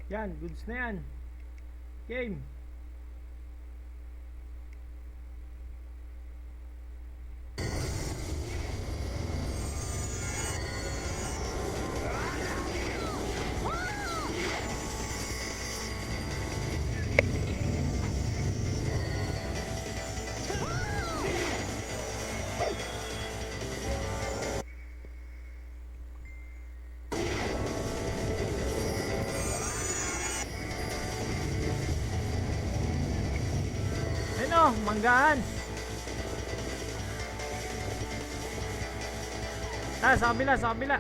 Yan, goods na yan. Game. Ano, manggaan. Sa kabila, sa kabila.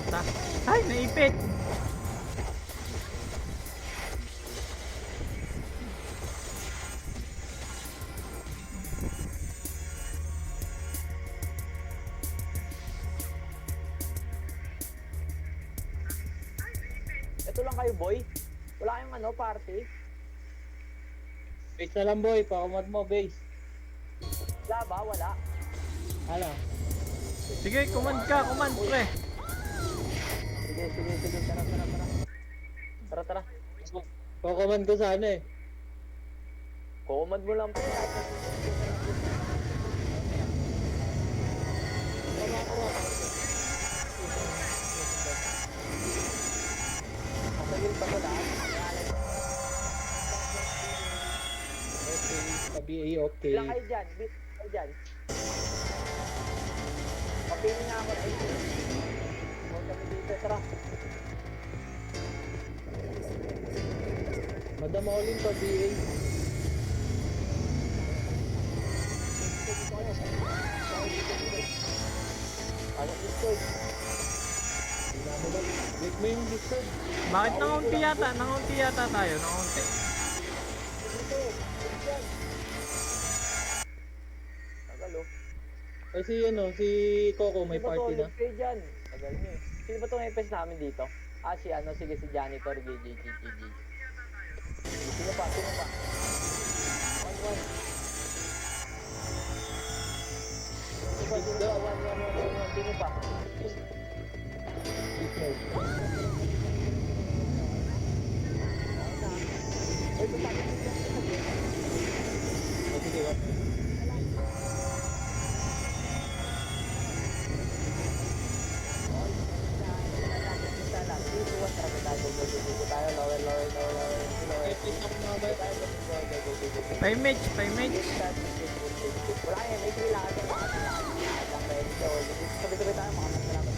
Puta. Ay, naipit. Ito lang kayo, boy. Wala kayong ano, party. Base na lang boy, pakamad mo base. Wala ba? Wala. Ano? Sige, command ka, command pre. Sige. Tara. Pakamad ko sana eh. Kukumad mo lang, pre. Masagil pa ko lahat. Okay, sabi ay okay. Ilang kayo dyan? Bit kayo dyan. Papili nga ako na ito. Huwag kami dito, tara. Madam Olin pa BA. Ano Discord? Wait mo yung Discord. Bakit nangunti yata? Nangunti yata tayo, nangunti. Tagal oh. Kasi ano, si Coco may Sino ba party to? na. Kayo dyan. Tagal nyo eh. Sino ba itong FS namin dito? Ah, si ano, sige si Janitor. GG. Sino pa? 1-1. Sino pa? 1-1. Sino pa? Ay, tutapos mo dyan. Oh, sige ba? Okay, please ako mga bay. Paimage. Wala yan, may kailangan ng mga sabi-sabi tayo, mga masalamat.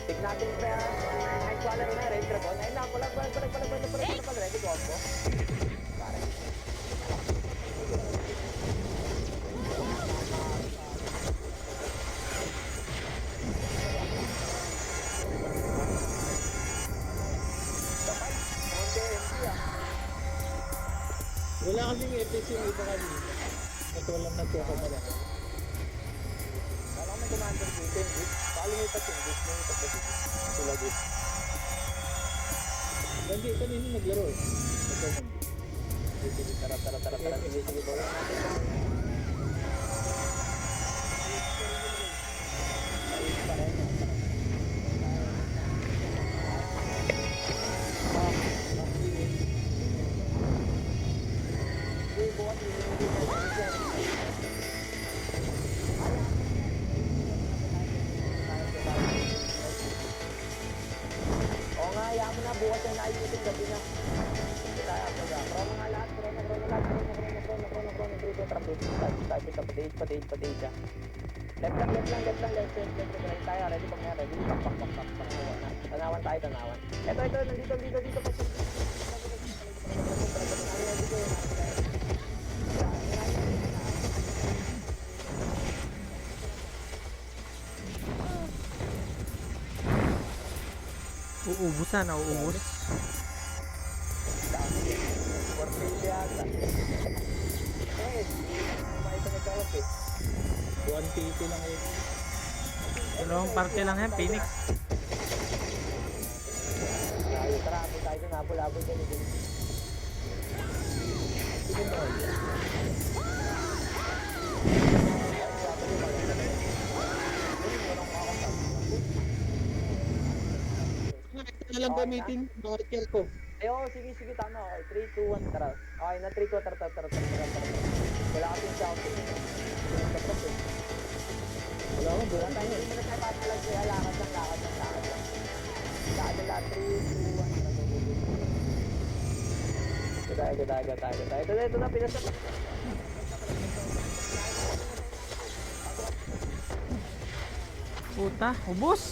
Tig natin pa yan, high quality na red dragon. Ay, nakulag, ready ko ako. Parang Wala kasing FS yung iba kanina. Ito walang nagkukumala. Wala may commander dito yung boost. Paano may patinggit? May patinggit. Tulagit. Hindi, kanina naglaro eh. Sige, tara. Sige, boy. Oo nga, hayaan mo na. Bukas yung naayusin gabi na. Promo nga lahat. Pati siya. Left lang. Tayo, ready pag nga, ready. Pak. Tanawan tayo. Ito, nandito. Nauubos na, nauubos. Portillo yata. Eh, may ito nagkawag eh. 150 lang yun. Dalawang parte lang yan, Phoenix. Ayun, tara, abot tayo dun, abol dun. Sige mo. Ito na lang gamitin, mga kill ko. Ay, oo, sige, tama. Okay, 3, 2, 1, tara. Okay, na 3 ko, tara. Wala kasing shout eh. Wala akong Wala buwan. tayo, hindi mo na tayo papalag kaya lakad lang. Lakad lang, 3, 2, 1, tayo. Ito na, pinasa. Puta, ubos.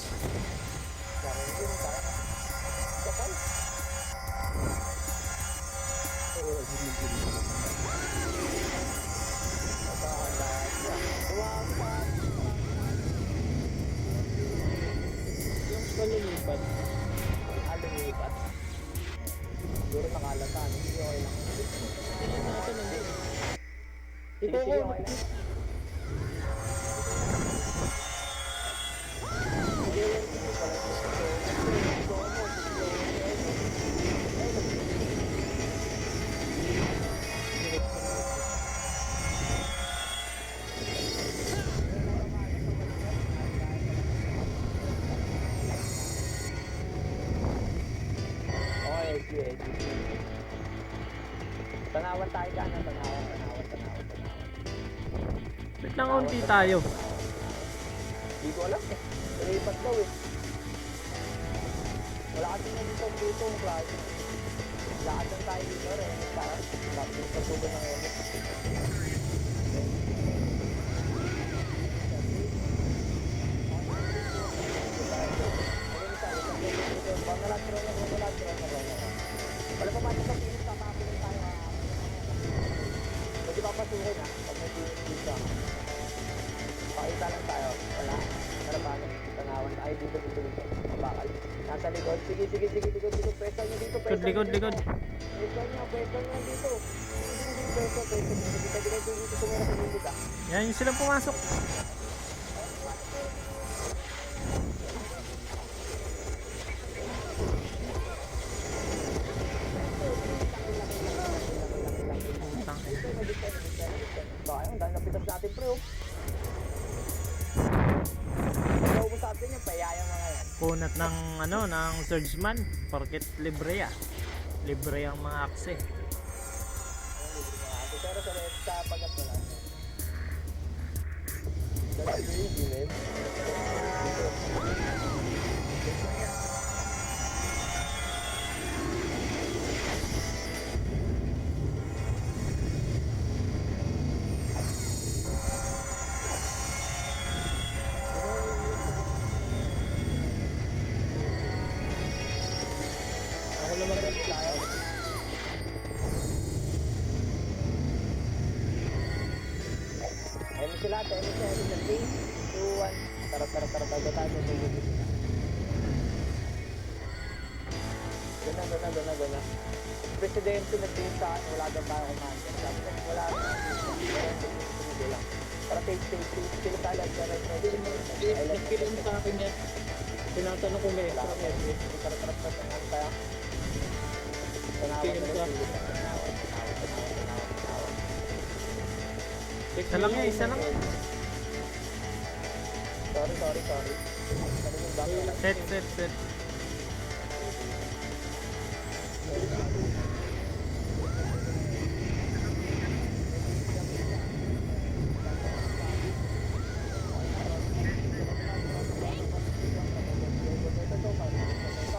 Yung kalilipat. Lumipat. Siguro nakalata, hindi okay lang. Tingnan natin ang Sige, Ito sige, ko. okay lang. Sige, sige pala. Gusto mo, okay, sige. Tanawan tayo dyan, tanawan. Wait lang, unti tayo. Hindi ko alam eh. Nalipat daw eh. Wala kasi na dito ang klase. Lahat ng tayo dito rin. Parang lapit sa tubo ng emo. Wala pa man sa pinis, tatapin tayo. Pwede papasukin ha, pag may pinis dito. Pakita lang tayo. Wala. Harapanan. Tanawan. Ay, dito. Mabakal. Nasa likod. Sige. Likod. Pwesto nyo dito. Likod. Pwesto nyo dito. Pwesto. Dito tumira sa likod ah. Yan yung silang pumasok. Putang ina. Baka yung dahil napitas natin pre oh. Pag naubos sa atin yung payaya mga yan. Punat ng ng Surgeman. Porket libre ya. Libre ang mga akse. Pero sa pagkat wala. Dahil hindi men. Ako naman rin tayo. Ayun sila, 3, 2, 1. Tara, tayo. Gana. Presidente nag-team sa akin, wala daw tayo commander. Sabi ko, wala na. Hindi lang. Tara, take. Sila tayo, Nagpiling sa akin yan. Tinatanong ko may extra memory. Tara, tayo. Nagpiling sa akin. Isa lang yan, isa lang. Sorry. Set.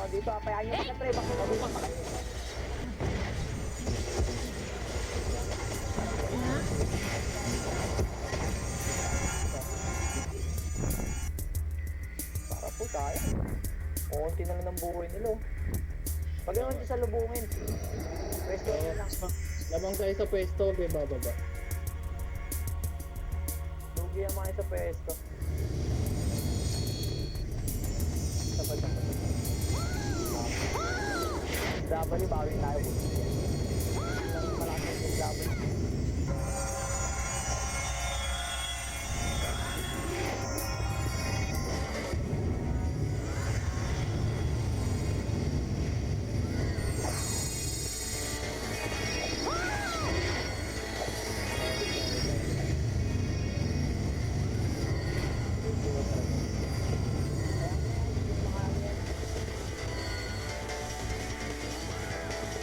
Dito, apayaan nyo ka na pre, baka mabupak pa kayo. Para po tayo. Unti na lang ng buhay nila. Pag naman sa lubungin, pwesto na lang. Lamang tayo sa pwesto, may bababa. Lugi ang mga sa pwesto. Sabay. W, bawin tayo. Malakas yung W.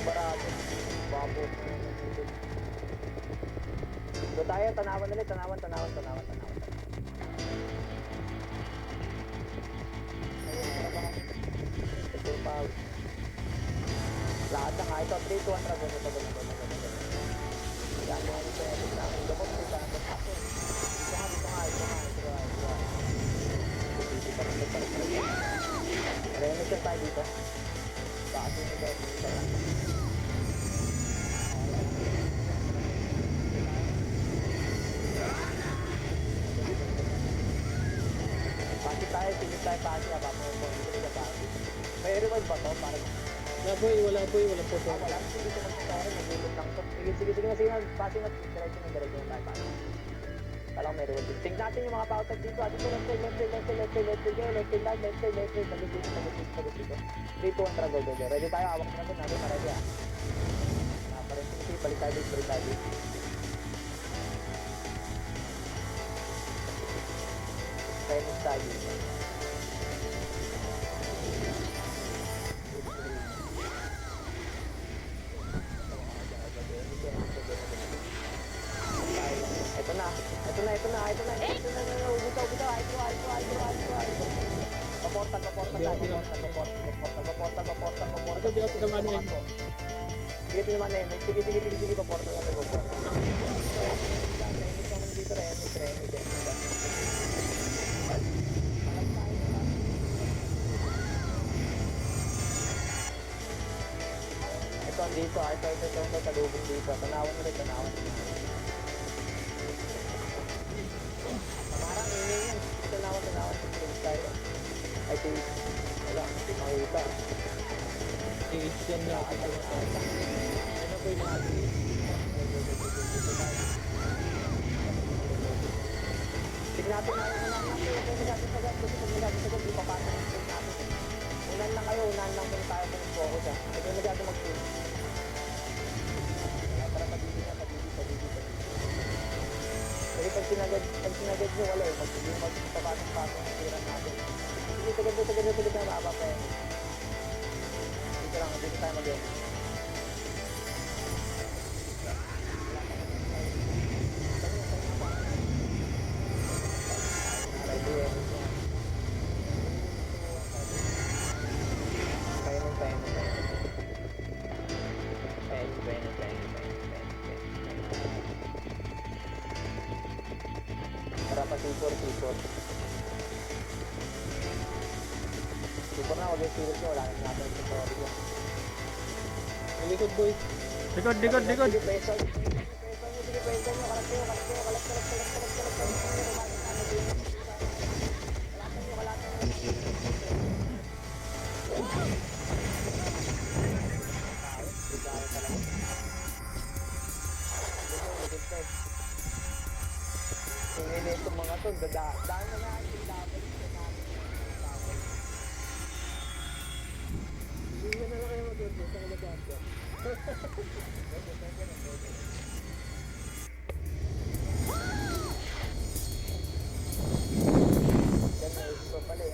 Barado. Babo. So tayo, tanawan ulit, tanawan. Ito yung pawis. Lahat na nga ito, 3, 2, 1, dragon. Yan mo nga ito, ito na. Gamot mo ito, ito nga. Remission tayo dito. Bakit yung remission lang? Pati tayo, silip tayo pati, abang mo hindi ko pati. May revive ba to? Parang Wala boy, wala po to. wala. Hindi ko magkakari, nagulog lang to. Sige, pati na, diretso na tayo pati. Alam may revive. Tingnan natin yung mga pautat dito. At ito, left side, tagus dito. 3, 2, 1, tara, go. Ready tayo, awak na natin, ready ah. Parang balik tayo. Timing tayo. Ito na. Bitaw. Paportal. Ito di ako naman yan. Sige, tinaman na yun. Sige, paportal natin. Dito rin. Ito, talubong dito. Tanawan ulit. Parang ingay yan. Tanawan. Tayo. Ay, wala. Makita. I-hit yan na ako. Ano po yung mga Tignan natin na yung unahan natin. Sagad. Ipapasa natin. Unahan lang kayo. Unahan lang muna tayo kung focus ah. Ito yung masyado mag-shoot. Para pagiging na. Kasi pag sinagad nyo, wala eh. Pag hindi magpapasok-pasok ang tiran natin. Sige, sagad na mababa pa yan. Dito tayo mag-end. Para pa T4. T4 na, huwag yung serious nyo. Wala na natin yung tutorial yun. likod boy. Likod. Sige, peso nyo. Tingin na itong mga to, daan na natin laban. Hindi na lang kayo mag-order sa kalabasa. Yan na ito pala eh.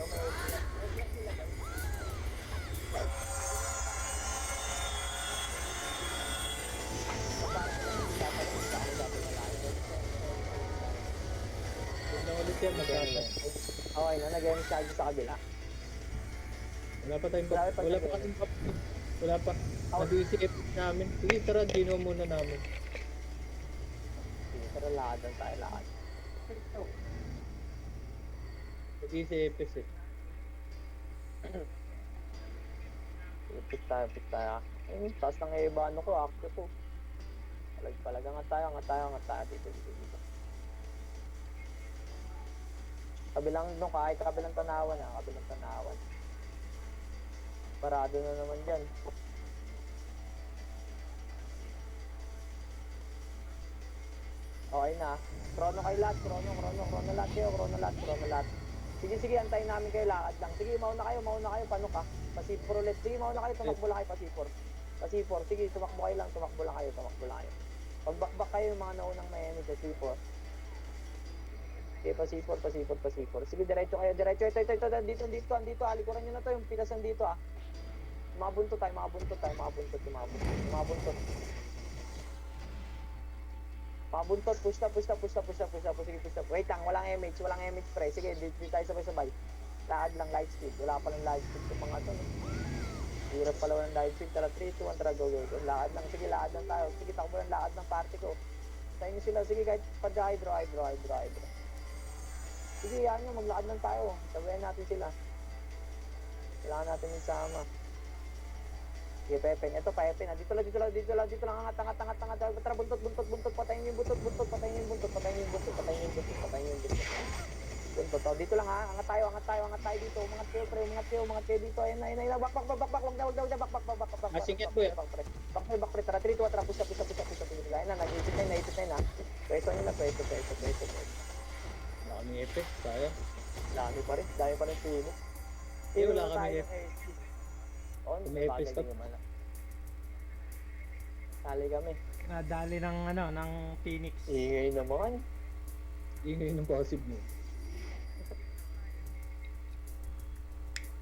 Huwag na ulit yan, magkata. Okay na, nag-end charge sa kabila. Wala pa kasing pop. Wala pa. Nag-iisip namin. Sige, tara, dino muna namin. Sige, tara lahat tayo. Nag-iisip eh. Pit tayo. Ayun, taas ng ibano ko, active ko. Palag, angat tayo dito. Kabilang nung kahit kabilang tanawan. Parado na naman dyan. Okay na. Chrono kay lahat. Chrono lahat kayo. Chrono lahat. Sige, antayin namin kayo. Lakad lang. Sige, mauna kayo. Paano ka? Pasipor ulit. Sige, mauna kayo. Tumakbo lang kayo, pasipor. Sige, tumakbo kayo lang. Tumakbo lang kayo. Pagbakbak kayo yung mga naunang may enemy sa pasipor. Okay, pasipor. Sige, diretso kayo. Ito. Dito. Alikuran nyo na to. Yung pitasan dito, ah. Mabuntot tayo. Pabuntot, push na. Sige, push na. Wait lang, walang MH pre. Sige, dito tayo sabay-sabay. Lakad lang, light speed. Wala pa lang light speed yung mga to. No? Hirap pala walang light speed. Tara, 3, 2, 1, tara, go. Lakad lang, sige, lakad lang tayo. Sige, takbo lang lakad ng party ko. Tayo nyo sila, sige, kahit hydro. Sige, yan nyo, maglakad lang tayo. Sabayan natin sila. Kailangan natin yung sama. Sige, Pepe. Ito, Pepe na. Dito lang. Angat. Tara, buntot. Patayin yung buntot. Patayin yung buntot. Buntot. Oh, dito lang ha. Angat tayo dito. Umangat kayo dito. Ayun na. Bak. Wag daw. Bak. Masingit po yan. Back pre. Tara, 3, 2, 1, tara. Push na. Ayun na. Nag-isip na. Pwesto nyo na. Pwesto. Wala kaming epic, sayang. Dami pa rin sino. Wala kaming epic. May bagay episode. din naman. Sali kami. Nadali ng Phoenix. Ingay naman. Ingay ng passive mo.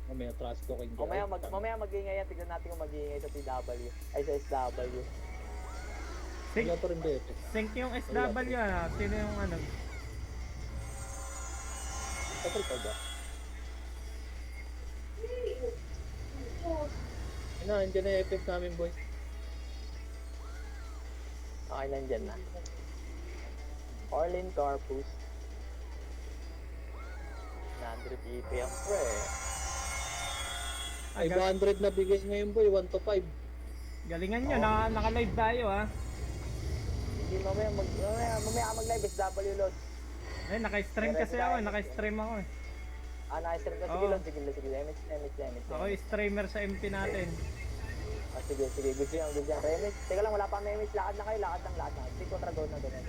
Mamaya trash talking dyan. Mamaya mag-iingay yan. Tignan natin kung mag-iingay sa TW. Ay, sa SW. Sync, Wala pa rin ba epic? sync yung SW, Sino yung Kapal pa ba? Nandiyan na yung epic namin, boy. Okay, nandyan na. Orlin Corpus. 900 EP ang pre. Ay, 500 na bigay ngayon, boy. 1 to 5. galingan nyo, naka-live tayo, Hindi, mamaya mag-live SW load. Eh, naka-stream kasi ako, naka-stream ako eh. Naka-stream ka. Sige, Oo. load. Sige. Remix. Ako yung streamer sa MP natin. Sige. Gusto yan. Remix. Teka lang, wala pa remix. Lakad na kayo. Lakad lang. Sige, kontra, go na. Go na.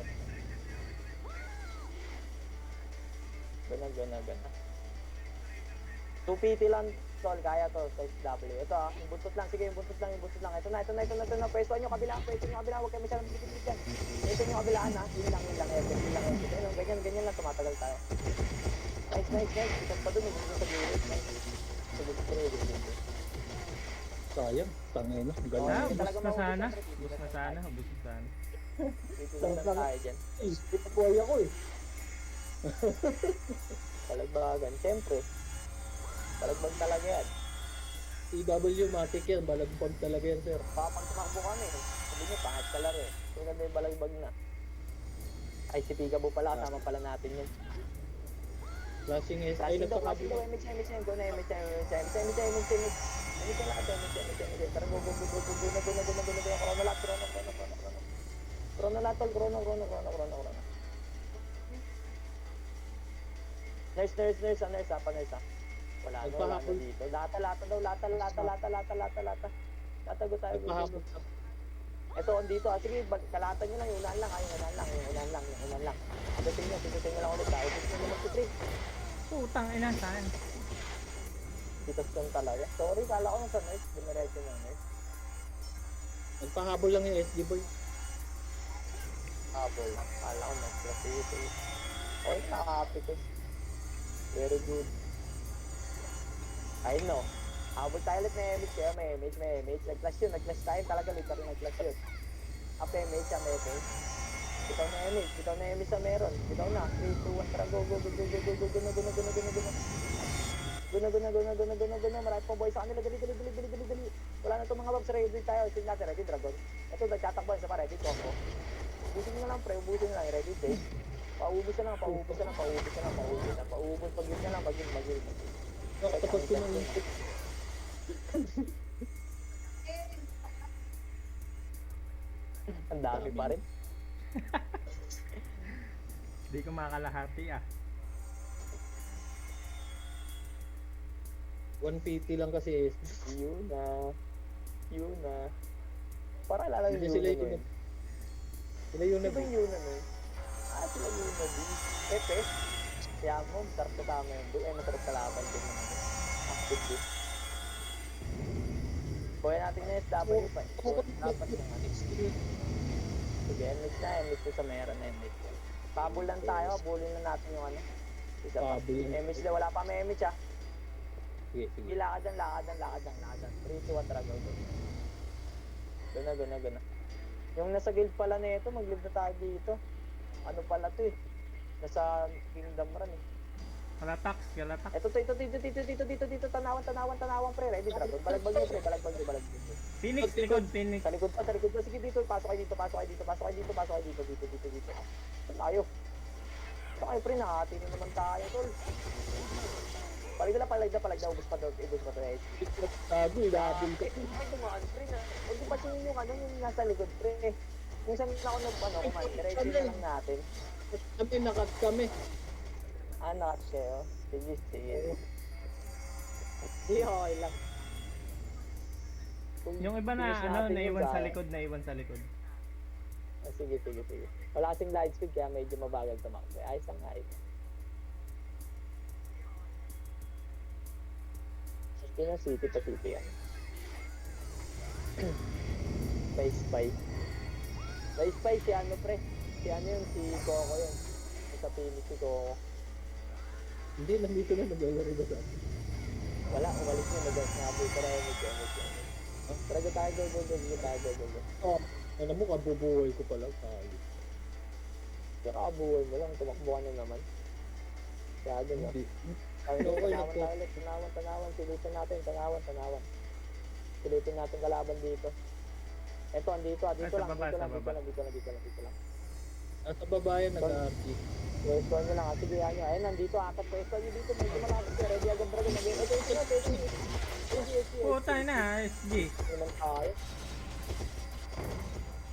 2PT lang, tol. Kaya to sa SW. Ito yung buntot lang. Sige, yung buntot lang. Ito na. Pwesto nyo kabilang. Huwag kayo masyadong dikit dyan. Ito nyo kabilaan, ha. Yun lang. Ganyan lang. Tumatagal tayo. Nice. Ikan pa dun. Gusto sa gilid. Nice. Sayang. Tangay na. Galing. Ubus na sana. Dito lang tayo dyan. Di pa buhay ako eh. Balagbagan. Siyempre. Balagbag talaga yan. TW matik yan. Balagbag talaga yan, sir. Baka pag tumakbo kami, sabi niyo, pangit ka lang eh. So, ganda yung balagbag na. Ay, si Pigabo pala, kasama pala natin yun. Flashing is... Flashing Ay, daw, nagpakabila. MX, go na, MX. Tara, go. Chrono lahat, tol. Nurse, wala na, Nagpahabol. dito. Lata daw. Tatago tayo. Nagpahabol sa... Ito, dito. Sige, kalatan nyo lang. Yung unahan lang. Pagdating nyo lang ulit. Ubus nyo naman si Trick. Putang ina, saan? Titas kong talaga. Sorry, kala ko nung sa nurse. Dumiretso na nurse. Nagpahabol lang yung SG, boy. Habol. Kala ko nag-class. Okay, nakaka-happy ko. Very good. I know. Habol tayo ulit may MH. Kaya may MH. Nag-clash yun. Nag-clash tayo talaga. Literal nag-clash yun. Up MH siya, may MH. Bitaw na MH sa meron. Bitaw na. 3, 2, 1, tara, go. Guna. Marami pong boys sa kanila. Dali. Wala na itong mga babs. Ready tayo. Sige natin, ready, Dragon. Ito, nagtatakbuhan sa pa. Ready, combo. Ubusin nyo na lang, pre. Ready, Dave. Paubos na lang. Paubos. Pag yun na lang. Pag yun. Tapos ko na yung... Ang dami pa rin. Di ko makalahati 150 lang kasi Yun na. Para lalagay Hindi sila yung... Sila yung Sino yung Yuna nun? Laguna din. Epes. Kaya mo, masarap kasama yun. Masarap kalaban din naman. Active din. Kuya natin na SW pa eh. Dapat yung ano. Sige, MX na sa meron na MX. Pabul lang tayo, bulin na natin yung ano. Isa pa. Pabul. MX na, wala pa may MX ah. Sige, sige. Sige, lakad lang. 3, 2, 1, tara, go. Gana. Yung nasa guild pala na ito, mag-live na tayo dito. Ano pala to eh. Nasa Kingdom Run eh. Galatax. Ito, dito, tanawan, pre. Ready, dragon. Balagbag nyo, pre. Balagbag nyo. Phoenix, likod, Phoenix. Sa likod pa. Sige, dito. Pasok kayo dito. Dito. Tayo. Tayo, pre. Nakahati na naman tayo, tol. Palag na. Ubus pa to, guys. Tago, ilabil ka. Ay, dumaan, pre. Huwag yung pasinin yung ano, yung nasa likod, pre. Kung saan ako kumain, ready na lang natin. Kami, nakat kami. Anak siya, sige. Hindi, okay lang. Yung iba na, Finish ano, natin yung naiwan sa Zaya. likod. Ah, sige. Wala kasing light speed kaya medyo mabagal tumakbo. Ayos lang. Yung city yan. Spy. Si ano, pre? Si ano yun? Si Coco yun. Sa Phoenix si Coco. Hindi, nandito na naglalaro ba sa atin? Wala, umalis na. Nag-snabay para MX. Taraga tayo, go. Oh, alam mo, kabubuhay ko pala tayo. Kaya kabuhay mo lang, tumakbo ka na naman. Kaya doon na. Hindi. Tanawan. Silitin natin, tanawan. Silitin natin kalaban dito. Eto, andito lang. Dito lang. Nasa babayan, nag-aarti. Pwesto nyo lang. Sige, yan. Ayun, nandito. Apat pwesto nyo dito. Medyo malapit ka. Ready agad dragon. Puta na, SG. Naman tayo.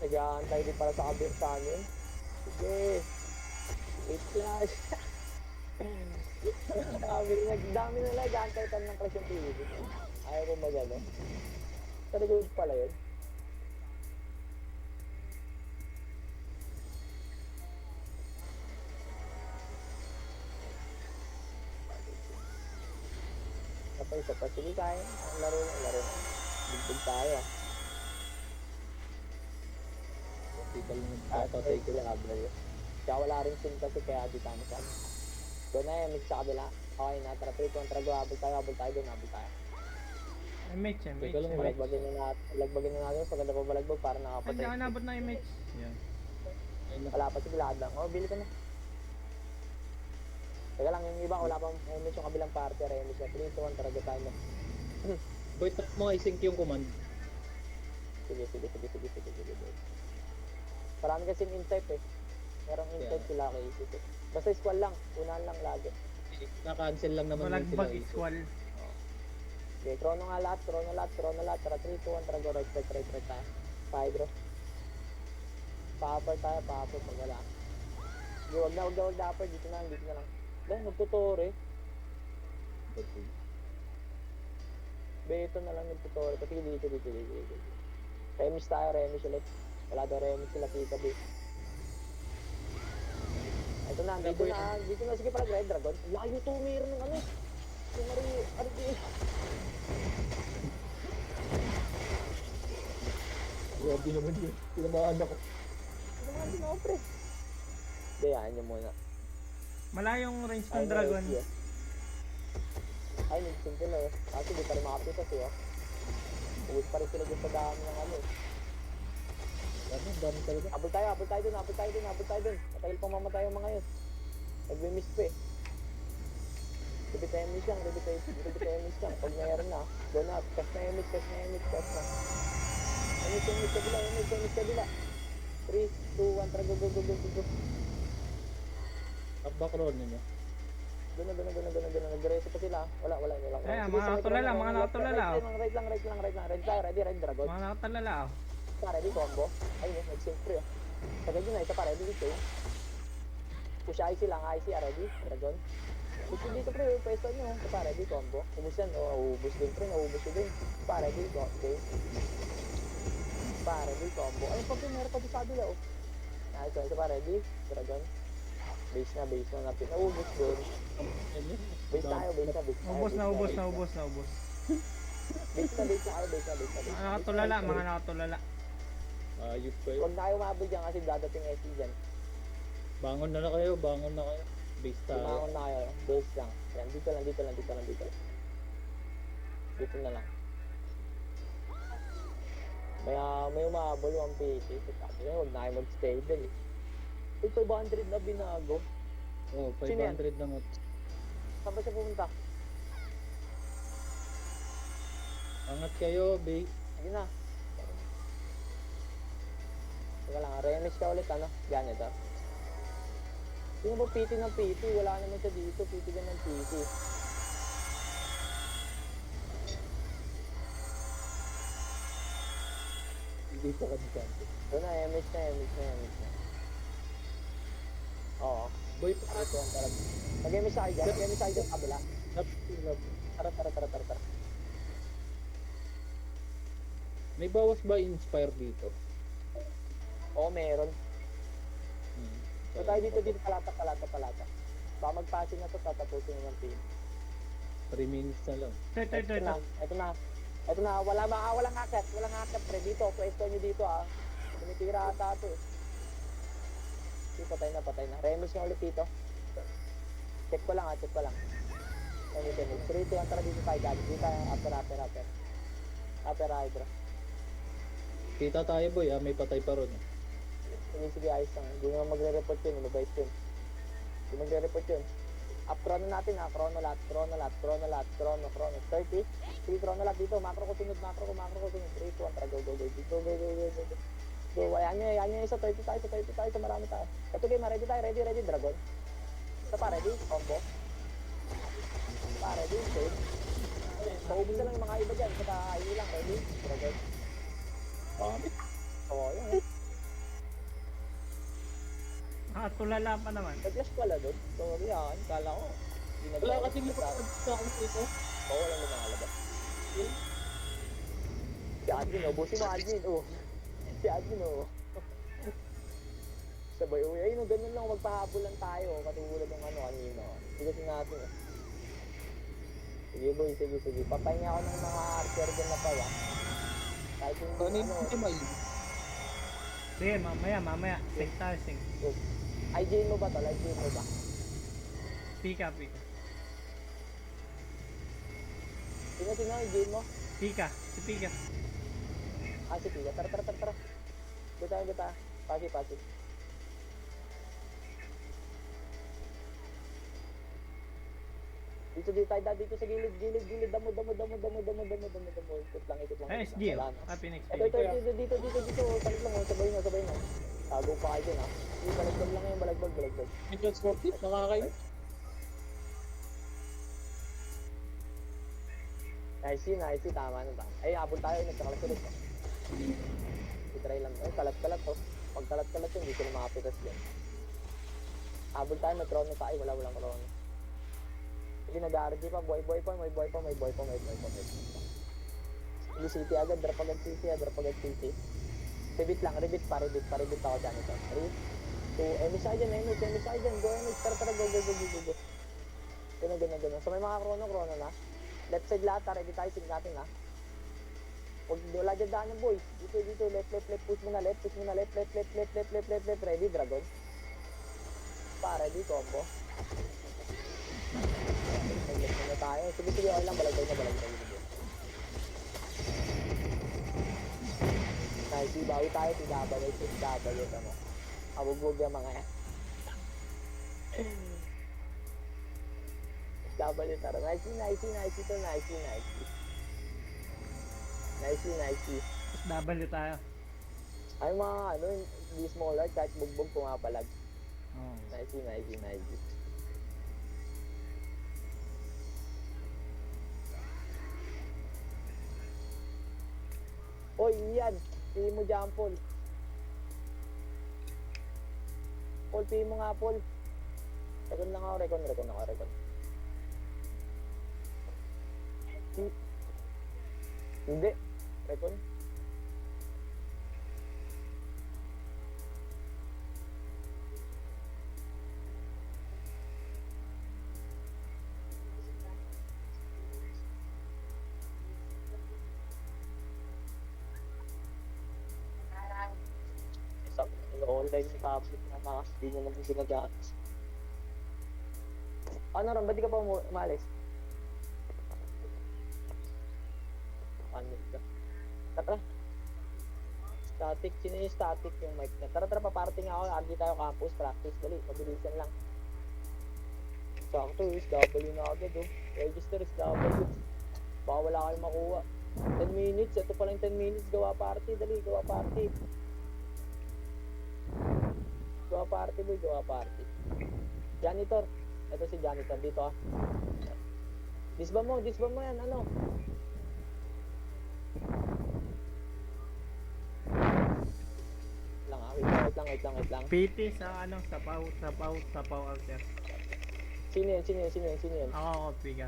Nag-aantay din para sa kabir sa amin. Sige. Wait flash. Dami na lang. Nag-aantay tayo ng crash yung TV. Ayaw ko magano. Sa likod pala yun. Isa pa. Sige tayo. Ang laro na. Bigtig tayo. Dito lang Tatay ko lang abla yun. Kaya wala rin sin kasi kaya di tayo masama. So na yun, mix sa kabila. Okay na, tara 3 kontra go. Habol tayo doon. MH. Teka lang, Balagbagin na natin. Sa ganda pa balagbag para Ay, nakapatay. hindi ako nabot ng MH. Yan. Wala pa, sige lakad lang. Oh, bili ka na. Teka lang, yung iba, wala pang image yung kabilang party. Remis na 3 to 1, tara go tayo na. Boy, tap mo i-sync yung command. Sige. Marami kasing in-type eh. Merong in-type sila kay isip eh. Basta squall lang, unahan lang lagi. Na-cancel lang naman yun sila. Malagbag squall. Okay, chrono lahat. Tara 3, 2, 1, tara go, right tayo. Bye bro. Pa-upper tayo, pag wala. Sige, wag na upper, dito na lang. Dahil nagtutore. Beto na lang nagtutore, pati dito. Remis tayo, ulit. Wala daw remis sila, Pika B. Ito na, dito na, sige pala, Red Dragon. Layo to, mayroon ng ano. Yung RPA. Grabe naman yun. Tinamaan ako. Tinamaan din ako, pre. Dayaan nyo muna. Malayong range ng dragon. Ay, nagsin sila eh. Kasi di pa rin makapitas eh. Uwis pa rin sila dyan sa dami ng ano eh. Dami talaga. Abol tayo dun. Matagal pang mamatay yung mga yun. Nagbe-miss pa eh. Repeat lang. Pag mayroon na, doon na. Cash na. Emis kabila. 3, 2, 1, tara go. Back roll ninyo. Doon na. Nag-reso pa sila. Wala. Eh, mga nakatulala. Right lang. Red tayo, ready, dragon. Mga nakatulala. Ready, combo. Ayun, nag-sync pre. Sagad yun na, isa pa, ready, dito. Push IC lang, IC, ready, dragon. Push dito pre, pwesto nyo. Isa pa, ready, combo. Ubus yan, ubus din pre, naubus yun din. Isa pa, ready, okay. Isa pa, ready, combo. Ayun, pag meron pa sa kabila, Nice, isa pa, ready, dragon. Base na, natin. Naubos doon. Base tayo, base na, base tayo. Ubos na, ubos base na, ubos na, ubos. Base na, base na kayo, base na, base na. Mga nakatulala, mga nakatulala. Ayup kayo. Huwag na kayo umabot dyan kasi dadating SC dyan. Bangon na kayo, bangon na kayo. Base tayo. Tumakon na kayo, base lang. Yan, dito lang, dito lang, dito lang, dito lang. Dito na lang. May umabol 150. Sabi na, huwag na kayo mag-stay din eh. Uy, 500 na binago. Oh, Sino yan? 500 na mo. Saan ba siya pumunta? Angat kayo, base. Sige na. Teka lang, remis ka ulit, ano? Ganito. Sino ba PT ng PT? Wala naman siya dito. PT din ng PT. Hindi pa kami dyan. Ito na, MS na. Oo. Boy, Ito ang talaga. Mag-MS tayo dyan. Mag-MS tayo dyan, kabila. Tara. may bawas ba inspire dito? Oo, meron. So tayo dito, palata. Baka mag-passing na to, tatapusin naman team. 3 minutes na lang. Ito na, walang akit, pre, dito, pwesto nyo dito tumitira ata ito eh. Sige, patay na, remis nyo ulit dito. Check ko lang. Remis, 3, 2, 1, tara dito tayo, gabi, dito tayo, upper hydra. Kita tayo boy, may patay pa ron. Sige, ayos lang, hindi naman magre-report yun, mabait yun. Hindi magre-report yun. Up chrono natin chrono lat, 30. Sige, chrono lat dito, macro ko sunod, 3, 2, 1, tara, go. Go, ayan nyo, sa 30 tayo, sa marami tayo. Ito game, ready tayo, ready, dragon. Ito pa, ready, combo. Ready, save. Paubos na lang yung mga iba dyan, saka hiwi lang, ready, dragon. Oo, yun eh. Nakatulala pa naman. Nag-flash pala doon. Sorry kala ko. Wala kasi may patay sa akin dito. Oo, walang lumalabas. Si admin, busin mo admin, Si admin, Sabay, ayun, ganun lang, magpahabulan tayo, katulad ng kanino. Sigasin natin, Sige boy, sige. Patay niya ako ng mga archer dyan na pawa. Kahit yung Sige, mamaya. Sing tayo, sing. IJ mo ba to? IJ mo ba? Pika. Sino, IJ mo? Pika, si Pika. Si Pika. Tara. Gata. Pasi. Dito tayo dito sa gilid. Damo. Ikot lang. SG, happy next Ito, dito. Talit lang, sabay mo. Tago pa kayo dyan, Balagbag lang yan, balagbag. May transportive, nakakain. Nice, tama. Ay, habol tayo, nagkakalat-ulit. I-try lang. Ay, kalat-kalat to. Pag kalat-kalat yun, hindi sila makapitas yan. Habol tayo, may chrono tayo, walang chrono. Hindi nag-RG pa, boy pa. Hindi city agad, drop agad city. Rebit ako dyan ito. 3, 2, emis tayo dyan, go emis, tara, go. Ganun. So may mga chrono na. Left side lahat, ready tayo, sig natin Huwag wala dyan daan ng boy. Dito, left, push mo na left, ready, dragon. Ready, combo. Left na tayo, sige, okay lang, balagay na. Nice, bawi tayo, TW, tamo. Abugbog yung mga yan. W, tara. Nice. W tayo. Ay, mga, hindi smaller, kahit bugbog pumapalag. Oh. Nice. Oy, yan. Pili mo dyan, Paul. Pili mo nga, Paul. Recon lang ako. Hindi. Recon. online yung tablet na hindi nyo naman ginagamit. Ano ron, ba't di ka pa umalis? Ano ka? Tara. Static, sino yung static yung mic na? Tara, paparating ako, agi tayo campus, practice, dali, mabilisan lang. Sakto, is W na agad oh. Register is W. Baka wala kayong makuha. 10 minutes, ito pa lang 10 minutes, gawa party, dali, gawa party. Gawa party boy, gawa party. Janitor, ito si janitor, dito ah. Disba mo yan, ano? Wait lang. PT sa ano, sapaw alter. Sino yan? Oo, piga.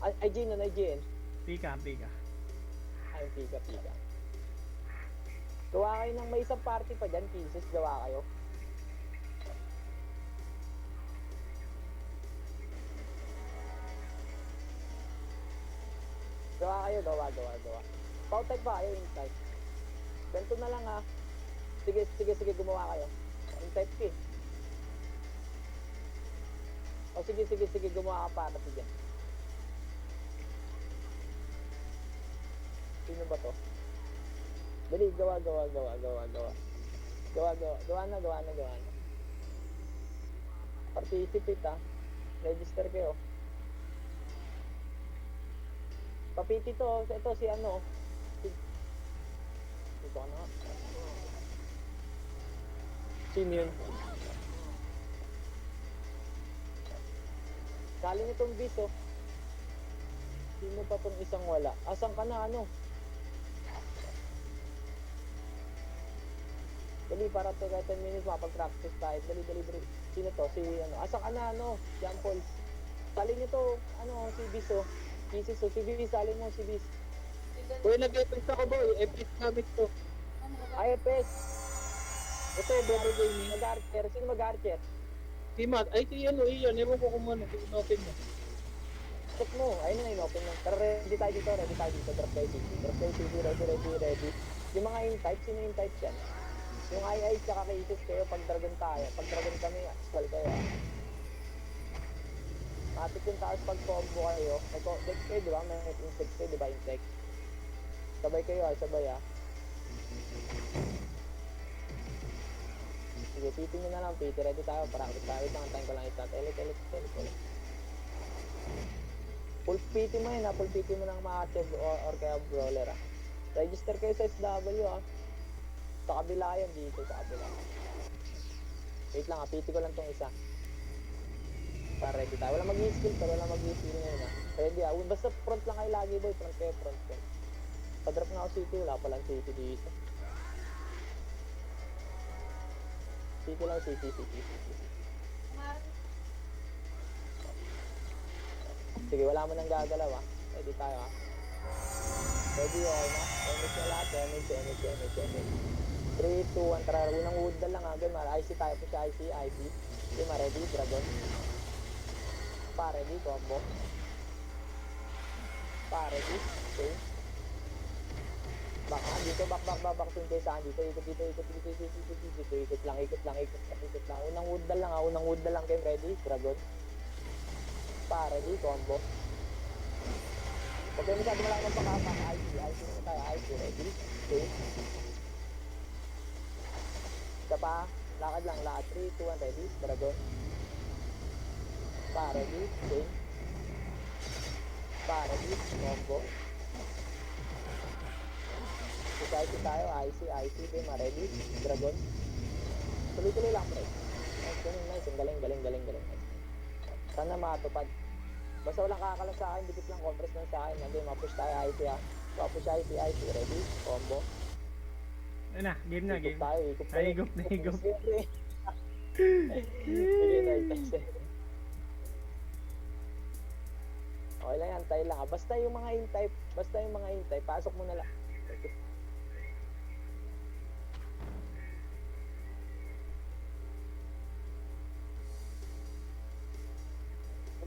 Ay, Gino. Piga. Ay, piga. Gawa kayo ng may isang party pa dyan, pieces, gawa kayo. Gawa. Pautype pa kayo, in-type. Ganito na lang ha. Sige, gumawa kayo. In-type ka eh. O sige, gumawa ka para sa dyan. Sino ba to? Dali, gawa. Gawa na. Participate ha. Register kayo. Papiti to, ito si ano. Dito ka na. Sino yun? Kali nitong bis oh. Sino pa tong isang wala? Asan ka na ano? Dali, para to 10 minutes mapag-practice tayo. Dali. Sino to? Si ano? Asan ka na ano? Jean Paul. Sali nyo to, ano, si bis oh. Pieces oh, si bis, sali mo si bis. Boy, nag-FS ako boy. FS gamit to. IFS. Ito, Brother Gaming. Mag-archer. Sino mag-archer? Si Matt. Ay, si ano, iyon. Ewan ko kung ano. Kung open mo. Check mo. Ayun na, in-open mo. Tara, ready tayo dito. Drop tayo CC. Ready. Yung mga in-type, sino in-type yan? Yung II tsaka cases kayo, pag dragon tayo. Pag dragon kami, aswal kayo. Matik yung taas pag combo kayo. Nag-text kayo, di ba? May in-text kayo, di ba? In-text. Sabay kayo sabay ah. Sige, PT nyo na lang, PT. Ready tayo, practice tayo. Tangan ko lang itat. Elit. Full PT mo yun ha. Full PT mo ng mga or kaya brawler ah. Register kayo sa SW ah. Sa kabila yan, dito sa kabila. Wait lang ha, PT ko lang tong isa. Para ready tayo. Wala mag-i-skill pero wala mag-i-skill ngayon ha. Ready ha. Basta front lang kayo lagi boy. Front kayo. Padrop nga ako city. Wala palang city dito. City lang, city. Sige, wala mo nang gagalaw ha. Ready tayo ha. Ready okay na. Damage na lahat. Damage. 3, 2, 1. Tara, unang wood na lang ha. Game, IC tayo po siya. IC. Game, ready. Dragon. Ready. Combo. Ready. Okay. Back swing kayo saan dito. Ikot lang. Unang wood na lang. Game, ready. Dragon. Ready. Combo. Huwag kayo masyado malaki ng pakapang. IC na tayo. IC. Ready. Okay. Isa pa. Lakad lang. 3, 2, 1. Ready. Dragon. Ready. Okay. Ready. Combo. IC tayo. IC. Game. Ready. Dragon. Tuloy-tuloy lang, pre. Nice. Galing. Sana matupad. Basta walang kakalas sa akin, dikit lang, compress lang sa akin. Hindi, mapush tayo IC ha. Mapush IC. Ready? Combo. Ayun na, game na. Higop tayo. Higop. Sige, nice. Okay lang yan, tayo lang ha. Basta yung mga in-type, pasok mo na lang.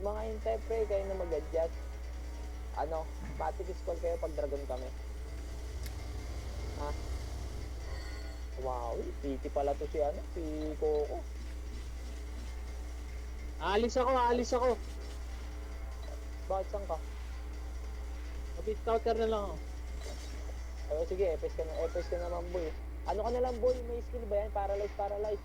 Yung mga in-type pre, kayo na mag-adjust. Matic scroll kayo pag dragon kami. Ha? Wow, titi pala to si ano, si Coco. Aalis ako. Bakit saan ka? Mabit scouter na lang ako. Ay, sige, epes ka naman boy. Ano ka na lang boy, may skill ba yan? Paralyze.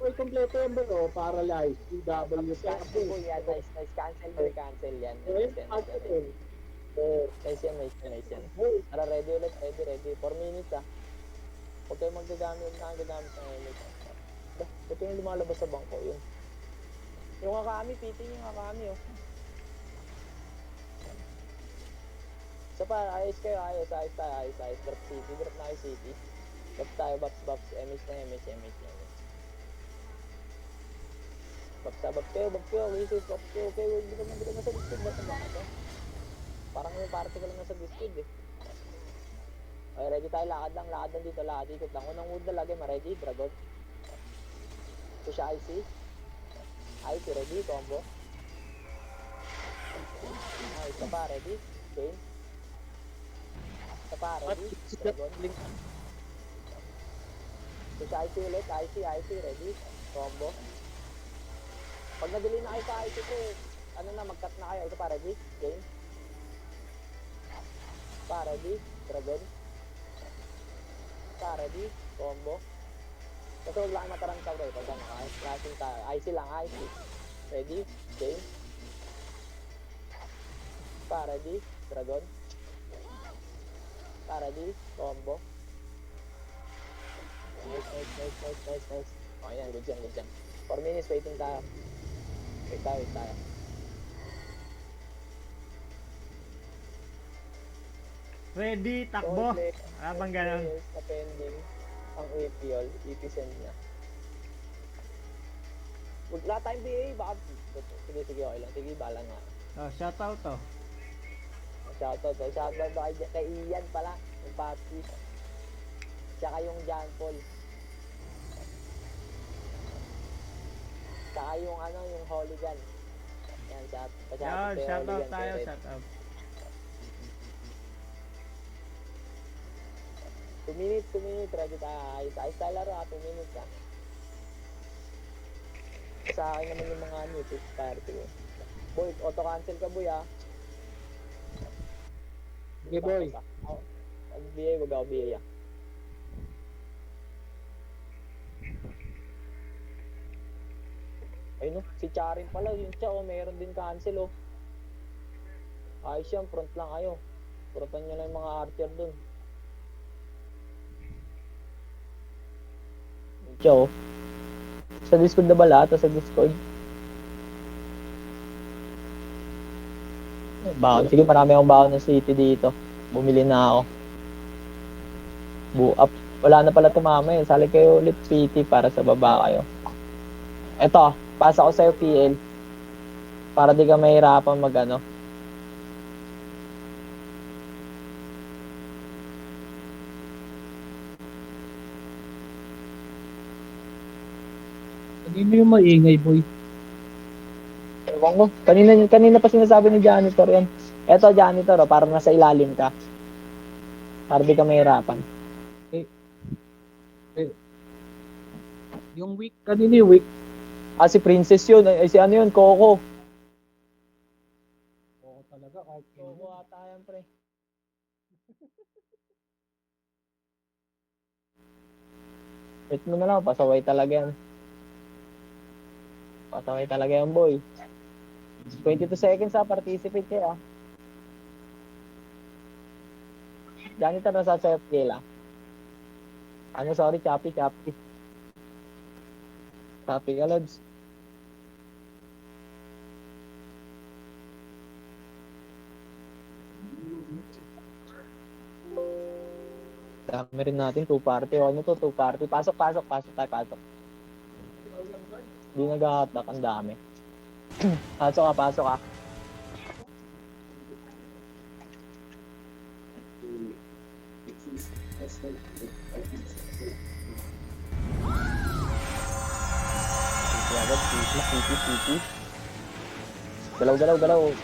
Uy, kompleto yan bro. Paralyze. PW. Cancel boy yan, nice. Cancel boy, cancel yan. Uy, Nice yan. cancel yan. Nice yan. Tara, ready ulit, ready. 4 minutes ah. Huwag kayo magagamit ng helmet. Ito yung lumalabas sa bangko yun. Yung Akami, piting yung Akami oh. So pa, ayos kayo, ayos. Drop city, drop na kayo city. Drop tayo, Baps, MS na, MS. Baps kayo, Jesus, Baps kayo, okay, hindi ka nasa Discord, ba't naman ito? Parang yung party ka lang nasa Discord eh. Okay, ready tayo, lakad lang dito, ikot lang. Unang wood na lagi, ma-ready, Dragon. Push IC, ready, combo. Ay, isa pa, ready, chain. Isa pa, ready, Dragon. Push IC ulit, IC, ready, combo. Pag nadali na kayo sa IC ko, ano na, mag-cut na kayo. Ito pa, ready, chain. Pa, ready, Dragon. Pa, ready, combo. Kasi huwag lang matarantaw kayo. Pag ano, flashing tayo. IC lang, IC. Ready, chain. Pa, ready, Dragon. Pa, ready, combo. Nice. Okay yan, good yan. 4 minutes, waiting tayo. Wait tayo. Ready, takbo. Habang ganun. Na pending ang APL, send niya. Wala tayong BA, baka... Sige, okay lang. Sige, bala nga. Oh, shoutout to. Shoutout kay Ian pala, yung Papi. Tsaka yung John Paul. Tsaka yung ano, yung Hooligan. Yan, Shoutout tayo, shoutout. 2 minutes, ready tayo. Ayos tayo laro 2 minutes ha. Sa akin naman yung mga ano, party ko. Boy, auto-cancel ka boy ha. Okay boy. Pag-BA, wag ako BA ha. Ayun no, si Charin pala, yung siya meron din cancel oh. Ayos yan, front lang kayo. Frontan nyo lang yung mga archer dun. Yo. Sa Discord na ba lahat? Sa Discord? Baon. Sige, marami akong baon ng city dito. Bumili na ako. Buap. Wala na pala tumama eh. Sali kayo ulit city para sa baba kayo. Eto, pasa ko sa'yo PL. Para di ka mahirapan mag ano. Kanino yung maingay boy? Ewan ko. Kanina pa sinasabi ni janitor yan. Eto janitor, oh, para nasa ilalim ka. Para di ka mahirapan. Yung weak, kanino yung weak? Ah, si Princess yun. Ay, si ano yun, Coco. Oo talaga, kahit Coco ata yan, pre. Wait mo na lang, pasaway talaga yan. Pasaway talaga yan, boy. 22 seconds ha, participate kayo ah. Janitor nasa self kill ah. Ano, sorry, Chappy. Chappy ka, Lods. Dami rin natin, 2 party. O ano to, 2 party. Pasok. Di nag-hatak, ang dami. Pasok ka. City. Galaw.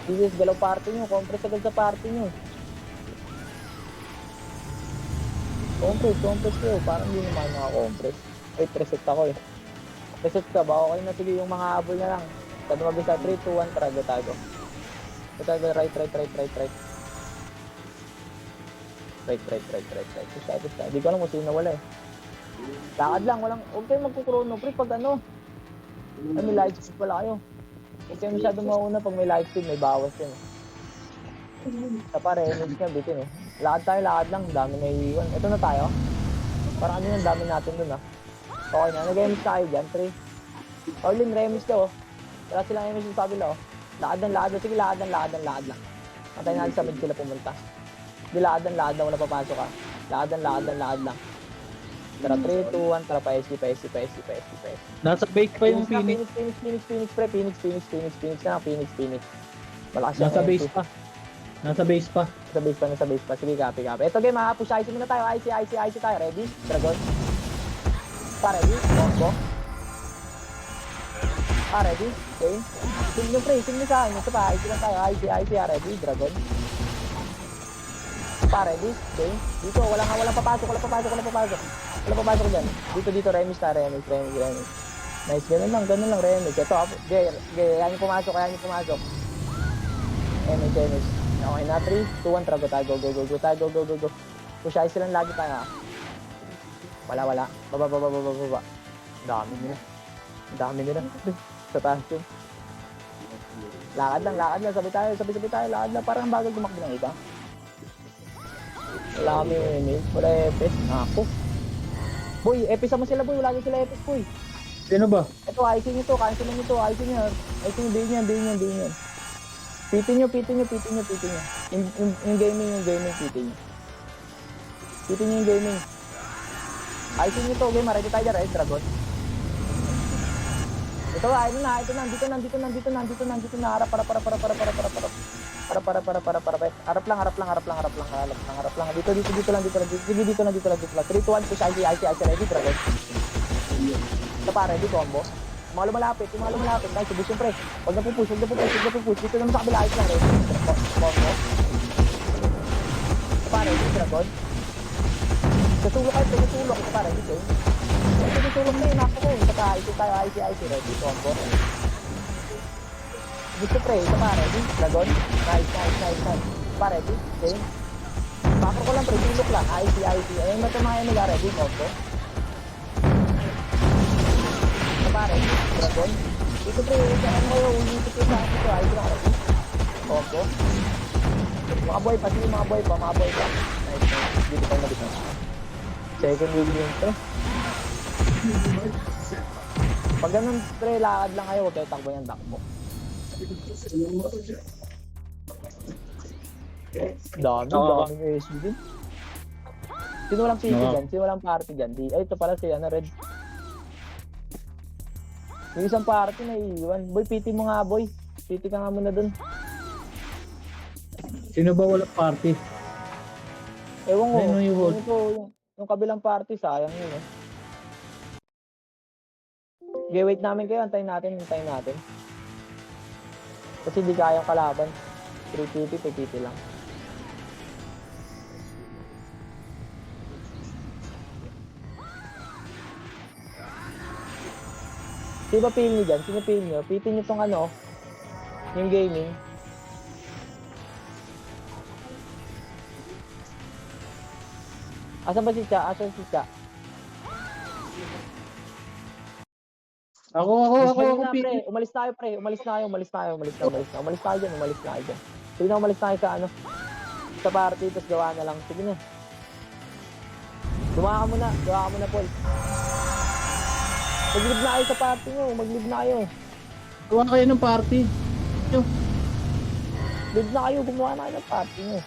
Please, galaw party nyo. Compress agad sa party nyo. Compress ko. Parang hindi naman naka-compress. Wait, reset ako eh. Reset ka ba? Okay na, sige, yung mga habol na lang. Sa dumabisa, 3, 2, 1, tago. Tago, right. Right. Push. Hindi ko alam kung sino nawala eh. Lakad lang, huwag kayong magkukrono, pre, pag ano. Ay, may light speed pala kayo. Huwag kayo masyadong mauna pag may light speed, may bawas yun. Sa pare, energy niya, bitin eh. Lakad lang, dami na iiwan. Ito na tayo. Parang ano yung dami natin dun ah. Okay na, nag-remis tayo dyan, pre. Orlin, remis ka oh. Wala silang remis sa kabila oh. Lakad. Sige, lakad lang. Antayin natin sa mid sila pumunta. Hindi, lakad lang, wala papasok ah. Lakad lang. Tara, 3, 2, 1, tara, pa-SC. Nasa base pa yung Phoenix. Phoenix, pre. Phoenix na, Phoenix. Malakas yung Nasa base energy. pa. Nasa base pa. Nasa base pa. Sige, copy. Ito game ha, push IC muna tayo. IC tayo. Ready? Dragon. Ready? Combo. Ready? Okay. Sing nyo pre, sing nyo sa akin. Ito pa, IC lang tayo. IC, ready? Dragon. Ready? Okay. Dito, walang papasok. Wala papasok dyan. Dito, remis. Nice, ganun lang, remis. Ito, yan yung pumasok. Remis. Okay na, 3, 2, 1, trago tayo. Go. Push IC lang lagi tayo. Wala. Baba. Dami nila. Sa taas yun. Lakad lang. Sabay tayo. Lakad lang. Parang bagal tumakbo ng iba. Wala kami email. Wala EPS. Ako. Boy, EPS mo sila boy. Wala sila EPS boy. Sino ba? Ito, IC nyo to. Cancel nyo to. IC nyo. Day niyan. Pitin nyo. Yung gaming, pitin nyo. Pitin nyo yung gaming. IC nyo to, game. Ready tayo dyan, right, Dragon? Ito na. Harap. Harap lang. Dito lang. Sige, dito lang. 3, 2, 1, push IC, ready, Dragon? Ito pa, ready, combo. Yung mga lumalapit. Guys, subis yung pre. Huwag na pupush. Dito naman sa kabila, ayos lang, ready. Combo. Ito pa, ready, Dragon. Kasulok. Ito pa, ready, game. Ito na yun, ako ko. Ito tayo, IC, ready, combo. Dito pre, ito pa, ready, Dragon. Nice. Pa, ready, game. Bakor ko lang, pre, sulok lang, IC. Ayun na ito mga nila, ready, combo. Pare, Dragon. Dito pre, saan mo yung ulipit yung sa akin ito, ayos lang ready. Combo. Mga boy pa. Nice. Dito pa nabit na. Second wheel yun pre. Pag ganun pre, lakad lang kayo, huwag kayo takbo yung takbo. Daming ASU din. Sino walang PT dyan? Sino walang party dyan? Ay, ito pala si Red. Yung isang party na iiwan. Boy, PT mo nga, boy. PT ka nga muna dun. Sino ba wala party? Ewan ko. Ano yung hold? Yung kabilang party, sayang yun eh. Okay, wait namin kayo. Antayin natin. Kasi di kayang kalaban. 3 PT lang. Sino ba pili nyo dyan? Sino pili nyo? Pitin nyo tong ano, yung gaming. Asan ba si Cha? Ako, Pre. Umalis na kayo. Sige na, umalis na kayo sa ano, sa party, tapos gawa na lang. Sige na. Gawa ka muna, Paul. Mag-live na kayo sa party nyo. gawa kayo ng party. Live na kayo. Gumawa na kayo ng party nyo.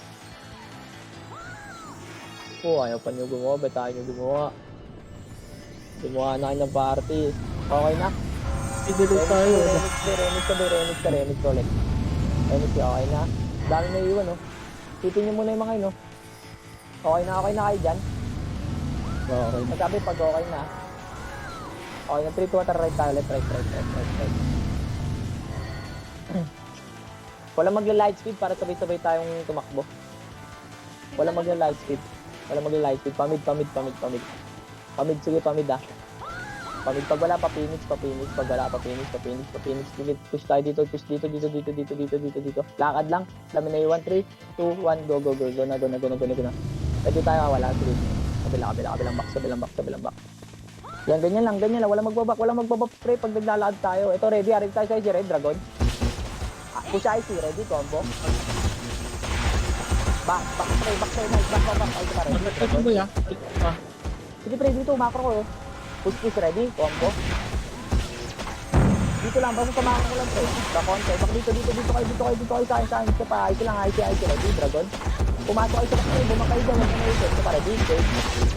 Ayaw pa nyo gumawa. Ba't tayo nyo gumawa? Gumawa na kayo ng party. Okay na? Delete tayo. Remix ulit. Okay na? Dami na iwan, no? Pitin nyo muna yung mga yun, no? Okay na kayo dyan? Okay. Magsabi pag okay na. Okay na, 3, 2, 1, right tayo. Right. Wala magla-light speed para sabay-sabay tayong tumakbo. Wala magla-light speed. Wala mag-light speed. Pamid. Pamid, sige, pamid ah. Pamid, pag wala pa Phoenix. Pag wala pa Phoenix. Sige, push tayo dito. Push dito. Lakad lang. Dami na yung 1, 3, 2, 1, go. Go na. Pwede tayo, wala. Sige. Kabilang box. Yan, ganyan lang. Wala magbabak, pre, pag naglalakad tayo. Ito, ready, arin tayo sa Red Dragon. Push IC, ready, combo. Back, pre, nice, back. Ay, pa, ready, Ito ba ya? sige, pre, dito, macro ko, eh. Push, ready, combo. Dito lang, basta sa macro ko lang, pre. Back on, back dito kayo, sa akin, ito pa, IC lang, IC, ready, Dragon. Pumasok kayo sa kasi, bumakay dyan, wala na ito pa, ready,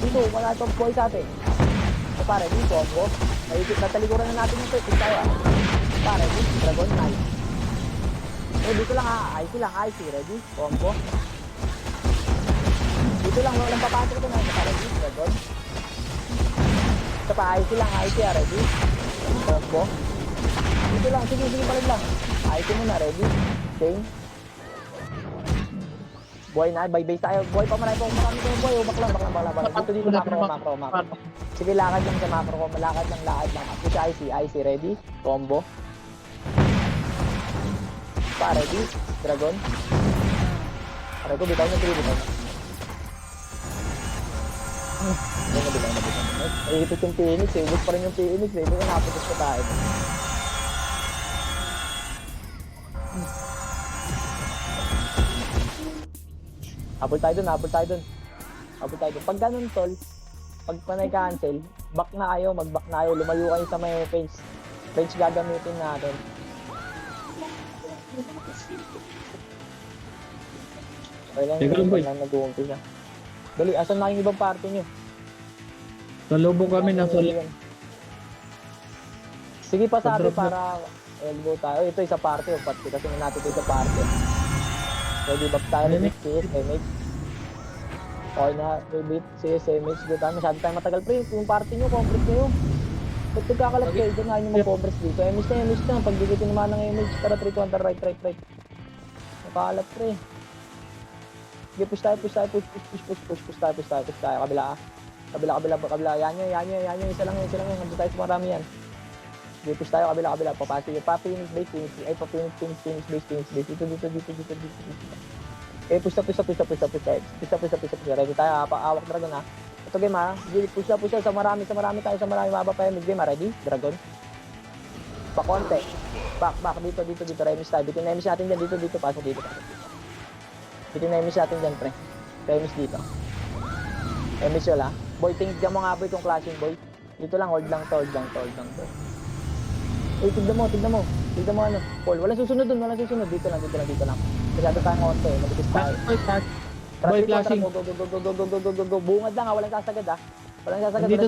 dito, wala itong boy sa atin. Ito pa, ready, combo. Nataliguran na natin yung push tayo, ah. Pa, ready, Dragon, nice. Dito lang, IC lang, IC, ready, combo. Dito lang, walang papasok ito na, ito pa, ready, Dragon. Ito pa, IC lang, IC, ready, combo. Dito lang, sige, palag lang. IC muna, ready, same. Boy na, by base tayo. Boy, marami tayong boy. Baklang. Dito, macro. Sige, lakad lang sa macro ko. Lakad lang. Push IC, ready? Combo. Pa, ready? Dragon. Aray ko, bitaw na. Bitaw na. Ipit yung Phoenix, eh. Ubus pa rin yung Phoenix, eh. Ito yung naputos pa tayo. Habol tayo dun. Pag ganun, tol, pag panay cancel, back na kayo, mag-back na kayo, lumayo kayo sa may face. Face gagamitin natin. Okay lang, nag-uumpisa. Dali, asan na yung ibang party nyo? Sa lubong kami nasa sige pa sabi para elbow tayo. Ito isa party, kasi natin ito sa party. Pwede back tayo rin CS, MH. Okay na, rebate, CS, MH. Dito tayo, masyado tayo matagal, pre. Yung party nyo, compress nyo. Pag pagkakalat kayo, dyan nga nyo mag-compress dito. MH na. Pag bigitin naman ng MH, tara, 3 to 1, right. Makalat, pre. Sige, push tayo. Push tayo. Kabila. Yan yun. Isa lang yun. Nandito tayo sa marami yan. Sige, push tayo, kabila. Papasok yun. Phoenix base. Phoenix base. Dito. Eh, push. Ready tayo, awak Dragon, ha. Ito game, ha. Push na. Sa marami tayo. Maba pa yung game, ha. Ready? Dragon. Pakonte. Back. Dito. Remis tayo. Bitin na emis natin dyan. Dito. Pasok dito. Bitin na emis natin dyan, pre. Remis dito. Emis yun, ha. Boy, tingnan mo nga, boy, kung clashing, boy. Dito lang, hold lang to. Eh, tignan mo. Ano. Paul, walang susunod dun. Dito lang. Masyado tayong konti. Mabilis tayo. Boy, flashing. Go. Bungad lang, ha. Walang sasagad, ha. Dito.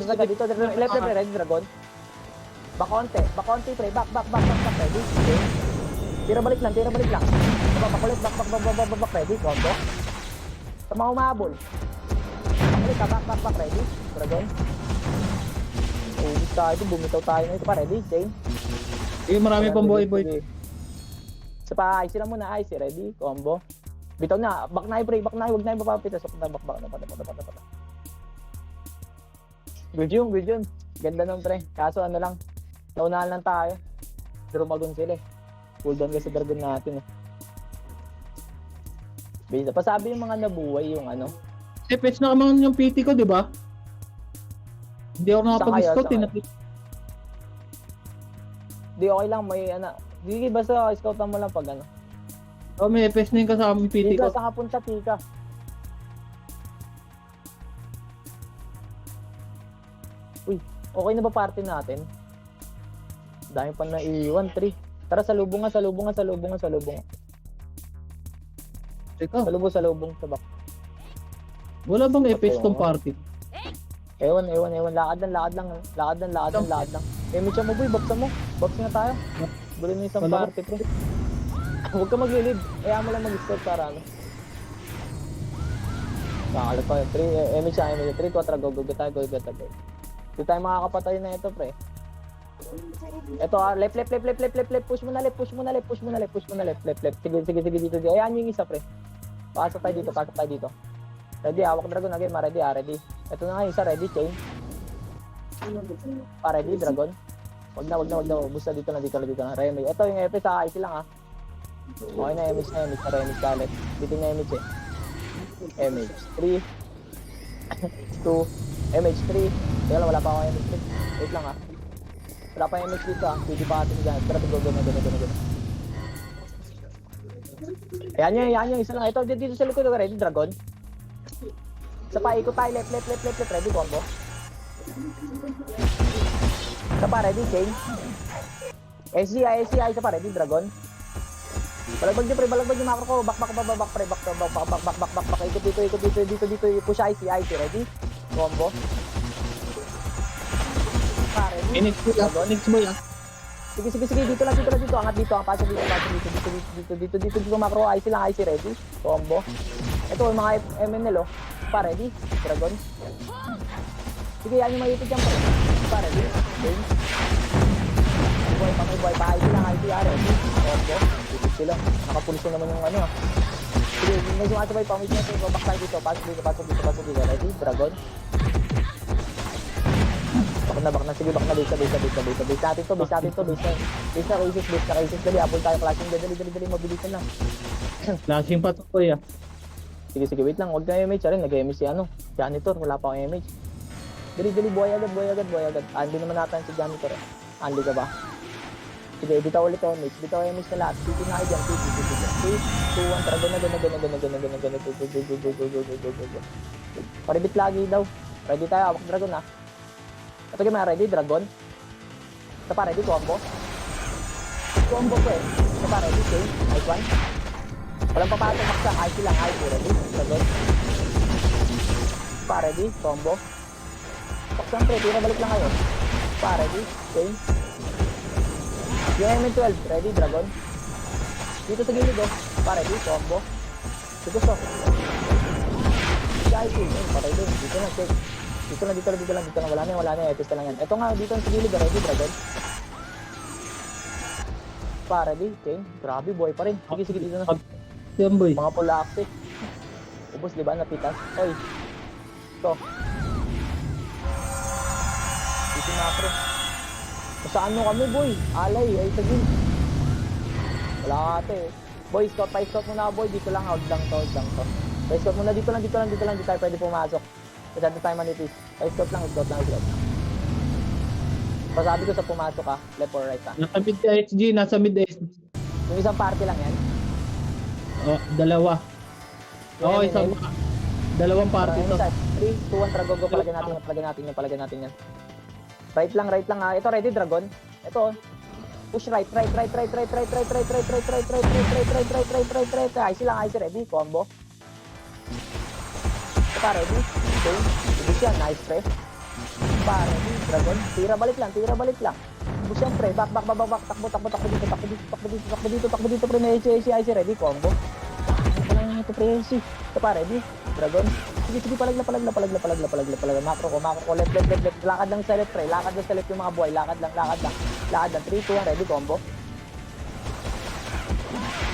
Left, ready, Dragon. Back konti, pre. Back. Ready? Okay. Tira balik lang. Bakulit, back, ready? Combo. Sa mga humabol. Balik ka, back, ready? Dragon. Ubus tayo, bumitaw tayo na ito pa, ready? Jane? Marami pang boy. Sa pa, IC lang muna, IC, ready? Combo. Bitaw na, back na, pre, huwag na yung papapitas. Back na. Good yun. Ganda nun, pre. Kaso ano lang, naunahan lang tayo. Drumagon sila, eh. Cool down kasi Dragon natin, eh. Bisa, pasabi yung mga nabuhay, yung ano. Fetch na kaman yung PT ko, di ba? Hindi ako nakapag-scout, Di okay lang, may ano. Sige, basta scoutan mo lang pag ano. May FS na yung kasama yung PT ko. Tika, saan ka punta, Tika? Uy, okay na ba party natin? Dahil pa naiiwan, 3. Tara, salubungan. Teka, Salubong, sa back. wala bang FS tong party? Ewan. Lakad lang. Mitcha mo, boy, box na tayo. Buli mo isang Wala. party, pre. Huwag ka maglilid. Kaya mo lang mag-start para ano. Kakalat pa yun. 3, 4, go tayo. Hindi tayo makakapatay na ito, pre. Ito, left. Push mo na left. Sige, dito. Ayan yung isa, pre. Pasok tayo dito. Ready, hawak dragon again, ready, ready. Ito na nga yung isa, ready, chain. Ready, dragon. Wag na. Busta dito na. Remix. Ito yung FS sa IC lang Okay na, MH na, Remix kalit. Dito na MH MH 3. 2. MH 3. Teka lang, wala pa ako MH 3. Wait lang Wala pa MH dito Pwede pa atin dyan. Pero go. Ayan yung isa lang. Ito, dito sa likod. Ready, dragon. Sa pa, ikot tayo. Left. Ready, combo. Isa pa, ready, chain. SCI, isa pa, ready, dragon. Balagbag niyo, pre, balagbag niyo macro ko. Back, pre, back. Ikot dito. Push IC, ready? Combo. Pa, ready, dragon. Next boy Sige, dito lang. Angat dito, pasok dito, macro, IC lang, IC, ready? Combo. Ito, yung mga MNL, Pa, ready? Dragon. Sige, yan yung mayipid dyan, pre. Pa, ready? Okay. Buhay pa, IC lang, ready? Combo. Ipid sila. Nakapulis na naman yung Sige, may sumasabay pa. May sumasabay pa. Back tayo dito. Pasok dito. Ready? Dragon. Back na. Sige, back na. Base natin to. Base na races. Dali, apple tayo. Flashing. Dali. Mabilisan lang. Flashing pa to boy Sige, wait lang. Huwag na MH rin. Nag-MH si Janitor. Wala pa akong MH. Dali. Buhay agad. Andy naman natin si Janitor. Andy ka ba? Sige, bitaw ulit MH. Bitaw MH na lahat. Sige na kayo dyan. 3, 2, 1. Tara, gana. Go. Paribit lagi daw. Ready tayo. Hawak dragon Ito kayo ready, dragon. Ito pa, ready, combo. Combo ko Ito pa, ready, chain. Nice one. Walang papatong maksa. IC lang, ready, dragon. Pa, ready, combo. Paksan, pre, tira balik lang kayo. Pa, ready, chain. Yung MN12, ready, dragon. Dito sa gilid, Pa, ready, combo. Dito so. IC, patay din. Dito na, check. Dito lang. Wala na. Epis na lang yan. Ito nga, dito sa gilid, ready, dragon. Pa, ready, chain. Grabe, buhay pa rin. Sige, dito na. yan boy Mga pula active. Ubus, di ba? Napitas. Oy. Ito. Dito na, pre. Saan mo kami, boy? Alay, ay sagin. Wala ka ate. Boy, scout muna, boy. Dito lang, hold lang to. Scout muna, dito lang. Dito tayo pwede pumasok. Masyado tayo manipis. Scout lang. Pasabi ko sa pumasok left or right nasa mid SG Yung isang party lang yan. dalawa dalawang party to 3, 2, 1, Dragon, go. Palagyan natin yan. Right lang. Ito, ready, dragon. Ito, push right. IC lang, ready, combo. Ito pa, ready, okay. Push yan, nice, pre. Pa, ready, dragon. Tira balik lang. Push yan, pre. Back. Takbo dito, pre. May IC, ready, combo. Ito, pre, IC. Ito pa, ready, dragon. Sige, palag na. Macro ko, left. Lakad lang sa left, pre. Lakad yung mga buhay. Lakad lang. 3, 2, 1, ready, combo.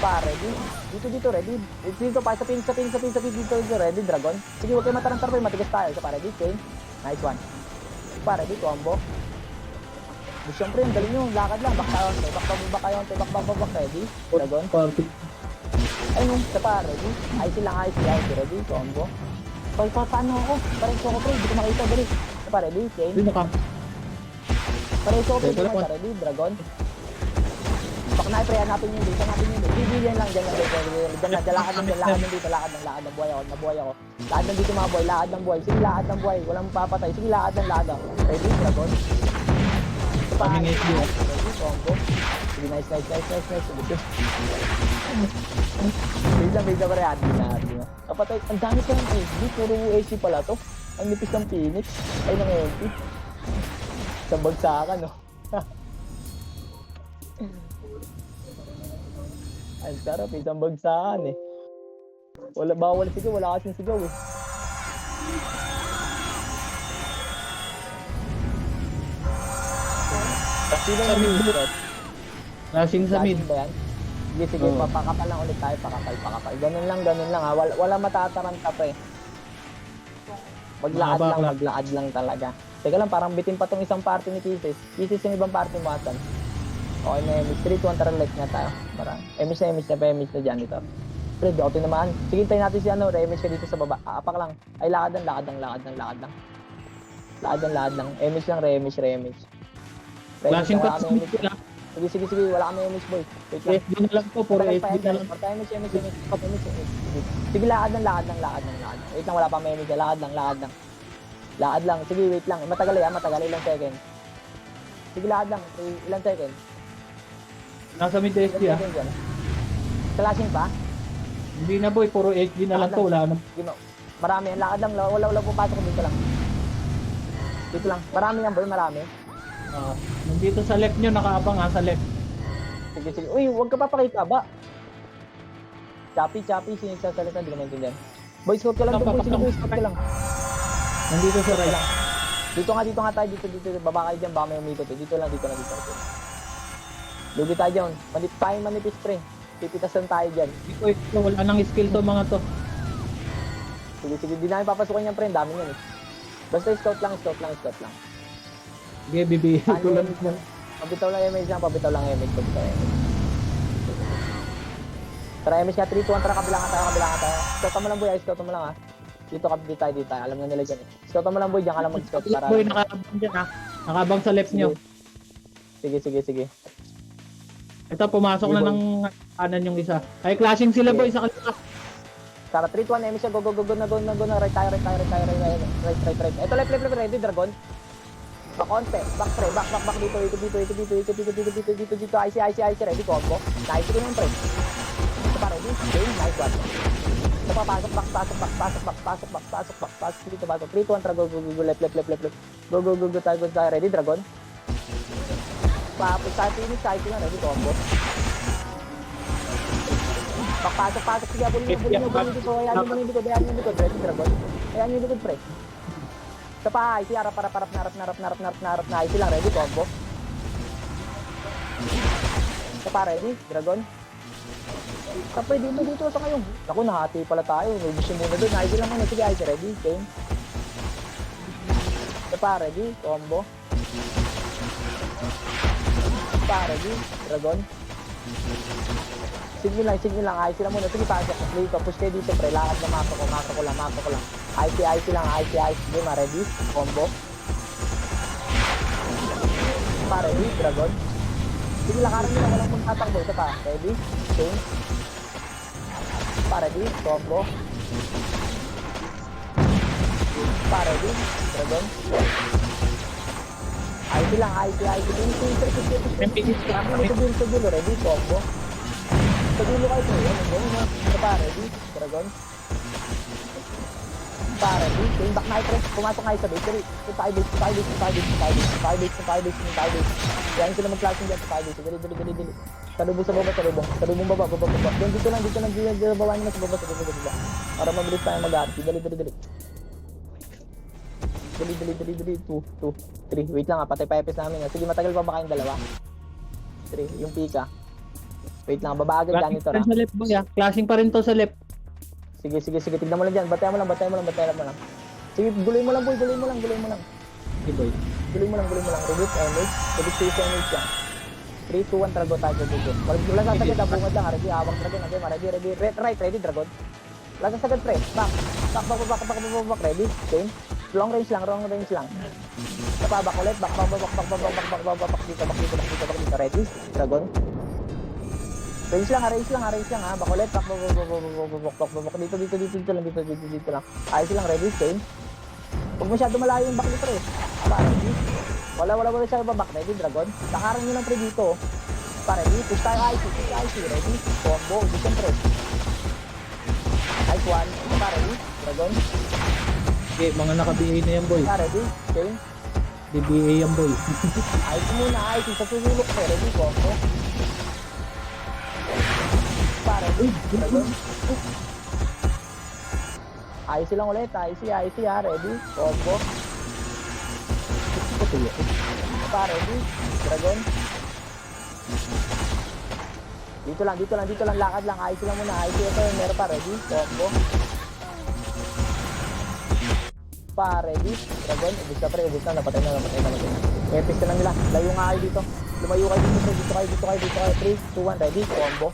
Pa, ready. Dito, ready. Dito, pa, sa pin, dito, ready, dragon. Sige, huwag kayo matarantar, pre. Matigas tayo. So, pa, ready, chain. Nice one. Pa, ready, combo. Siyempre, ang galing nyo. Lakad lang. Back kayo. Back, ready. Dragon. party Ayun, sa pa, ready. IC lang, ready, combo. Paano ako? Pareso ako, pre. Hindi ko makita, dali. Sa pa, ready, chain. Pareso ako, pre. Hindi ko makita, ready, dragon. Bak na, pre. Hanapin nyo dito. Diyan lang. Lakad ng buhay ako. Lakad ng dito mga buhay. Sige, lakad ng buhay. Walang papatay. Sige, lakad ng. Ready, dragon. Sa pa, ready, combo. Sige, nice. Bigla pa rin, adi na. Kapatay, ang dami ko ng SD, puro AC pala to. Ang nipis ng Phoenix, ay ng MP. Sa bagsakan, no? Ang sarap, isang bagsakan bawal sigaw, wala kasing sigaw Sino yung mid-shot? flashing sa mid ba yan? Sige, papakapal lang ulit tayo, pakapal. Ganun lang Wala matataranta, pre. Maglaad Mahaba lang, lang. maglaad lang talaga. Teka lang, parang bitin pa tong isang party ni Kisses. Kisses yung ibang party mo atan. Okay na Emis. 3-2, tara let's nga tayo. Parang, Emis na dyan dito. Pre, di ako tinamaan. Sige, tayo natin si ano, Emis ka dito sa baba. Apak lang. Ay, lakad lang. Lakad lang. Emis lang, Remis. Flashing wala pa sa kami mid sila. Sige, wala kami Emis boy. Wait lang. SD na lang po, puro SD na lang. Emis. Sige, lakad lang. Wait lang, wala pa may Emis. Lakad lang. Sige, wait lang. Matagal ilang second. Sige, lakad lang. Ilang second. Nasa mid SD ah. Clashing pa? Hindi na boy, puro SD na lang to, wala na. Sige mo. Marami yan. Lakad lang. Wala pumapasok dito lang. Dito lang. Marami yan boy, marami. Nandito sa left nyo, nakaabang ha, sa left. Sige. Uy, huwag ka papakita ba? Choppy, sinisasalita, hindi ko maintindihan. Boy, scout ka lang to, boy. Sige, boy, scout ka lang. Nandito sa right. Dito nga tayo, dito. Baba kayo dyan, baka may umikot eh. Dito lang. Lugi tayo dyan. Tayo manipis, pre. Pipitasan tayo dyan. Ito, wala nang skill to mga to. Sige, di namin papasukin yan, pre. Ang dami yan eh. Basta scout lang. Sige, bibihin ko lang. Pabitaw lang image. Tara, image nga, 3-2-1, tara, kabilang nga tayo. Scout mo lang, boy. Scout mo lang, ha. Dito tayo. Alam na nila dyan, eh. Scout mo lang, boy. Diyan ka lang mag-scout. Para... Boy, nakaabang dyan, ha. Nakabang sa left nyo. Sige. Ito, pumasok na ng kanan yung isa. Ay, clashing sila, boy, sa kanila. Tara, 3-2-1, image. Go. Na. Right tayo. Right. Ito, left. Ready, dragon. Konti. Back, pre. Back. Dito. IC. Ready, combo. Nice ko na yung pre. Ito pa, ready? Okay, nice one. Ito pa, pasok. Dito, pasok. 3-2-1, tara, go. Left. Go tayo. Ready, dragon. Papos tayo, finish. Side na, ready, combo. Pasok. Sige, bulin mo dito. Ayan yung likod. Ready, dragon. Ayan yung likod, pre. Ito pa, IC, harap na IC lang, ready, combo. Ito pa, ready, dragon. Kapre, dito sa kayo. Ako, nahati pala tayo. Gusto muna doon, IC lang muna. Sige, IC, ready, game. Ito pa, ready, combo. Ito pa, ready, dragon. Sige lang, IC lang muna. Sige, pasok. Push kayo dito, pre. Lakad na mako ko lang. IC lang. Sige, ready? Combo. Pa, ready? Dragon. Sige, lakaran nyo lang. Walang magtatakbo. Ito pa. Ready? Change. Pa, ready? Combo. Pa, ready? Dragon. IC lang. Tubulo. Ready? Combo. Tubulo kayo. Ito pa, ready? Dragon. Para di, yung back na ito, pumasok nga sa bakery. Sa base. Yan sila mag-clashing dyan sa base. Dali. Salubong baba. Dito lang, baba nyo na sa baba. Para mabilis tayo mag-arti. Dali. 2, 3. Wait lang, patay pa epis namin. Sige, matagal pa ba kayong dalawa? 3, yung pika. Wait lang, baba agad dyan ito. Clashing pa rin to sa left. Sige, tignan mo lang dyan. Batayan mo lang. Sige, guloy mo lang, boy. Sige, boy. Guloy mo lang. Reduce damage lang. 3, 2, 1, tara, go tayo. Wala sasagad, bungad lang. Ready, awang dragon. Ready. Right, ready, dragon. Wala sasagad, pre. Back. Ready, same. Long range lang. Back ulit. Back. Dito. Ready, dragon. Range lang ha. Back ulit. Back. Dito lang. Ayos lang, ready, same. Huwag masyado malayo yung back ni pre. Ready. Wala siya back. Ready, dragon. Lakaran nyo lang pre dito. Ready. Push tayo IC. Ready. Combo. Dito pre. Nice one. Ready. Dragon. Okay, mga naka-BA na yan, boy. Ready. Same. DBA yan, boy. IC muna. IC. Sa susulok pre. Ready. Combo. Ready. Dragon. IC lang ulit. IC ha. Ready. Combo. Ready. Dragon. Dito lang. Lakad lang. IC lang muna. IC ito. Meron pa. Ready. Combo. Pa, ready? Dragon, ubus na pre, ubus na. Napatay na. Epis na nila. Layo nga kayo dito. Lumayo kayo dito, pre. Dito kayo. 3, 2, 1, ready? Combo.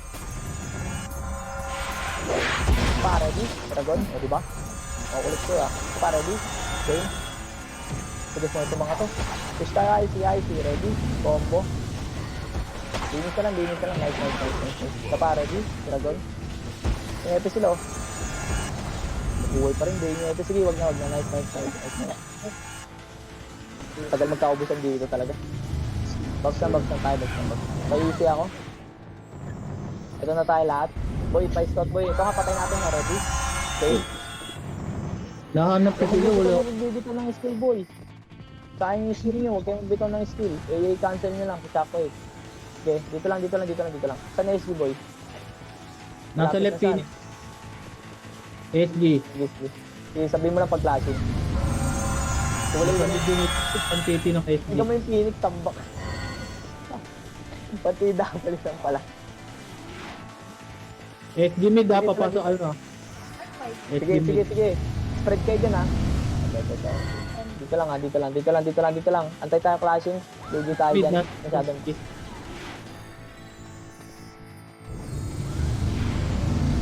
Pa, ready? Dragon, o diba? O, ulit ko Pa, ready? Okay. Pagkas mo ito mga to. Push tayo, IC. Ready? Combo. Linis ka lang. Nice. Pa, ready? Dragon. Yung epis sila, buhay pa rin, din yung epis. Sige, wag na. Nice. Tagal magkaubusan dito talaga. Box lang tayo. May easy ako. Ito na tayo lahat. Boy, 5 scout boy. Ito nga, patay natin ready. Okay. Nahanap ko sila, wala. Huwag magbibitaw ng skill boy. Sayang yung skill nyo, huwag kayong magbitaw ng skill. Cancel nyo lang, shockwave. Okay, dito lang. Saan na SG boy? Nasa left pin. SG. Sige, sabihin mo lang pag-flashing. Wala ba medyo ang titi ng SG? Hindi mo yung Phoenix, tambak. Pati double lang pala. SG mid dapat papasok ano? Sige. Spread kayo dyan ha. Dito lang. Antay tayo flashing. Lugi tayo Mid dyan. na. Masyadong.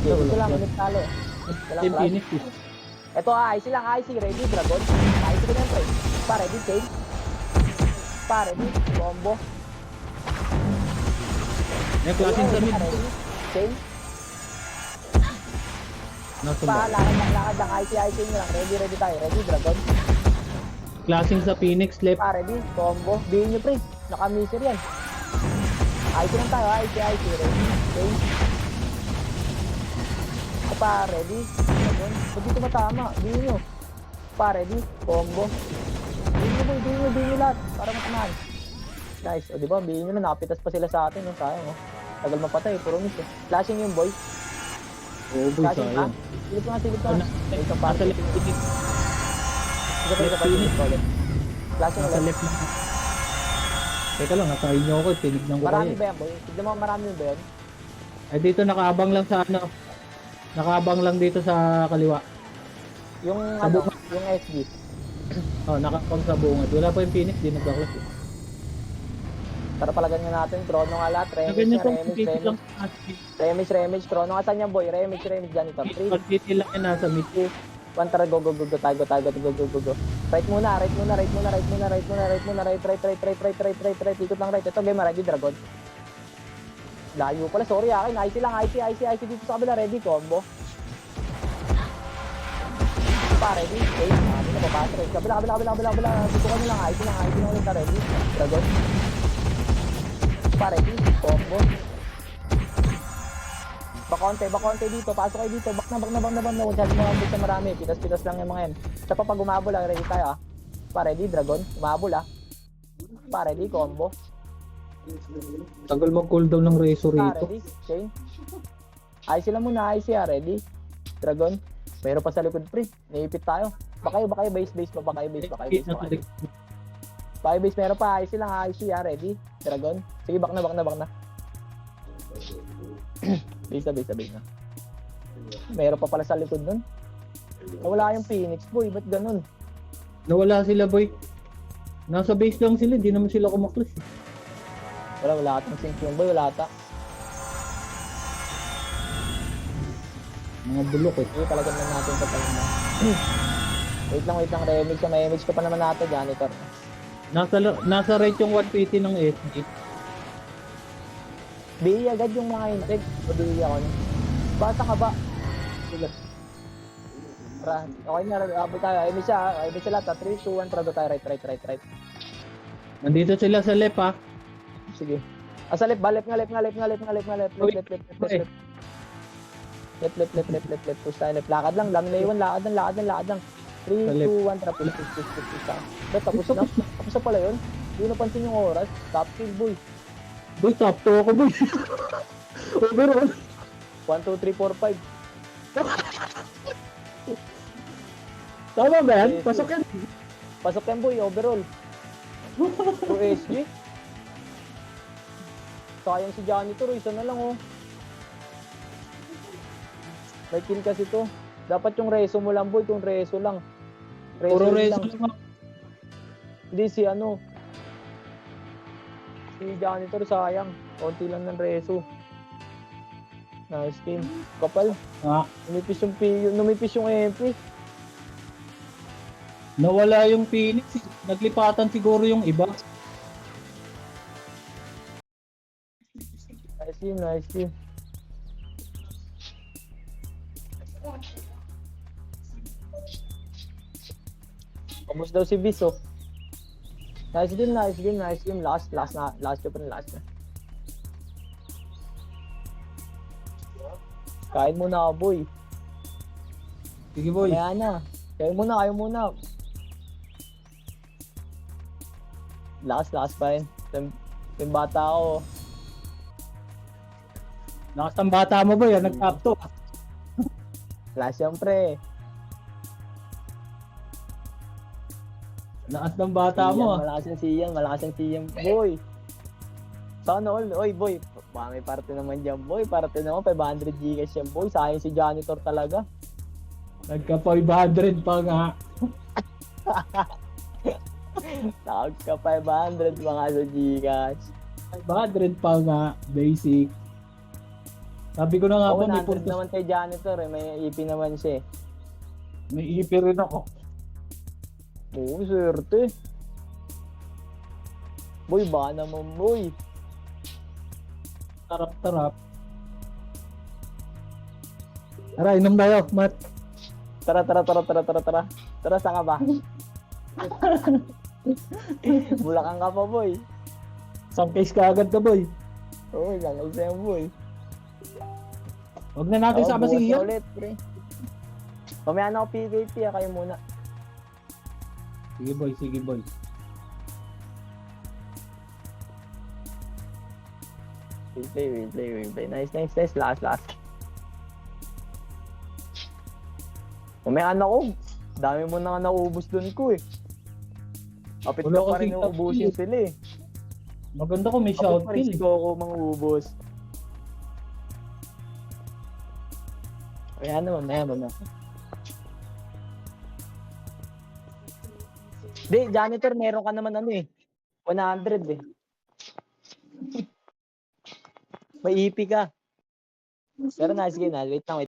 Dito lang, ulit talo. Team Phoenix. Ito IC lang, IC. Ready, Dragon. IC ko na pre. Pa, ready, chain. Pa, ready, combo. May klaseng sa mid. Ready, chain. Nasa Pa, ba? lakad lang. IC nyo lang. Ready tayo. Ready, Dragon. Klaseng sa Phoenix left. Pa, ready, combo. Bihin nyo pre. Naka-miser yan. IC lang tayo, IC. Ready, chain. Pa, ready? Pag dito matama, bihin nyo. Pa, ready? Combo. Bihin nyo lahat. Para matamaan. Nice. O diba, bihin nyo na. Napitas pa sila sa atin. Sayang Tagal mapatay. Puro miss Flashing yung boy. Oo, boy, sayang. Silip ka nga. May isang Nasa party. left pin. Flashing Nasa ulit. left lang. Teka lang, nasa inyo ako. Tinignan ko Marami kayo. ba yan, boy? Tignan mo, marami ba yan? Ay, dito nakaabang lang sa ano. Nakaabang lang dito sa kaliwa. Yung yung SG. Oh, nakaabang sa bungad. Wala pa yung Phoenix, di nagkaklas. Tara palagan nga natin. Chrono nga lahat. Ganyan tong Remix. Phoenix lang sa Remix. Chrono nga saan yan, boy? Remix. Janitor. 3, Pag-titi lang yan nasa mid. 1, tara, go. Go. Right muna. Right. Ikot lang right. Ito, game, ready, Dragon. Layo pala, sorry akin. IC lang, IC dito sa kabila. Ready, combo. Pa, ready. Okay, sabi na papasok. Kabila. Tutukan nyo lang, IC lang ulit. Ready, Dragon. Pa, ready, combo. Bakonte dito. Pasok kayo dito. Bak na. Huwag sabi mga ambit na marami. Pitas lang yung mga yan. Sa pag umabol lang, ready tayo Pa, ready, Dragon. Umabol Pa, ready, combo. Tagal mag-cooldown ng Razor rito. Ready, chain. IC lang muna, IC ready. Dragon. Meron pa sa likod pre. Naipit tayo. Baka kayo base. Baka kayo base. Meron pa, IC lang, IC ready. Dragon. Sige, back na. Base na. Meron pa pala sa likod nun. Nawala yung Phoenix boy, ba't ganun? Nawala sila, boy. Nasa base lang sila, di naman sila kumaklas. Wala atang sync yung boy, wala ata. Mga bulok eh. Sige, talagang lang natin sa palama. Wait lang, remix ka. May image ka pa naman natin, Janitor. Nasa right yung 150 ng SG. BI agad yung mga integ. O BI ako niya. Basta ka ba? Sige. Okay na, abot tayo. Image siya lahat. 3, 2, 1, trago tayo. Right. Nandito sila sa left ha. Sige. Sa left ba? Left nga. Left. Push tayo. Left. Lakad lang. Dami na iwan. Lakad lang. 3, 2, 1, trap. Push. Tapos na. Tapos na pala yun. Hindi napansin yung oras. Top kill, boy. Boy, top 2 ako, boy. Overall. 1, 2, 3, 4, 5. Tama ba yan? Pasok yan. Pasok yan, boy. Overall. 2 SG. Sayang si Janitor. Isa na lang, May kill kasi to. Dapat yung reso mo lang, boy. Itong reso lang. Puro Reso reso lang. lang. Hindi si ano. Si janitor sayang. Konti lang ng reso. Nice team. Kapal. Ah, Numipis yung MP. nawala yung Phoenix. Naglipatan siguro yung iba. Nice team. Kamus daw si Bis, oh. Nice game. Last ka pa na. Kain muna ako, boy. Sige boy. Kaya na. Kayo muna. Last pa yun. Yung bata ako. Lakas ng bata mo boy. Nag-top to. Last syempre. Lakas ng bata mo. Malakas yung siyan, boy. Sana all, oy boy. May parte naman dyan, boy. Parte naman, 500 Gcash yan, boy. Sayang si janitor talaga. Nagka 500 pa nga. Tawag ka 500 mga sa Gcash. 500 pa nga. Basic. Sabi ko na nga po, may 100 puntos. naman kay janitor, eh. May EP naman siya, eh. May ipi rin ako. Oo, swerte. Boy, baka naman, boy. Tarap-tarap. Tara, inom tayo, Matt. Tara. Tara, saan ka ba? Bulacan ka pa, boy. Isang case ka agad ka, boy. Oo, lang isa yan, boy. Huwag na natin sama bukas si na Ian. ulit, pre. Mamaya na ako PKP, kayo muna. Sige, boy. We'll play. Nice. Last. Mamaya na ako. Dami mo na nga naubos dun ko, eh. Kapit Wala ka pa rin kasing yung ubusin sila, eh. Maganda ko may Kapit shout pa rin kill. si Coco mga ubos. Kaya naman, mamaya. Di, janitor, meron ka naman 100 eh. May EP ka. Pero nice game na. Wait lang.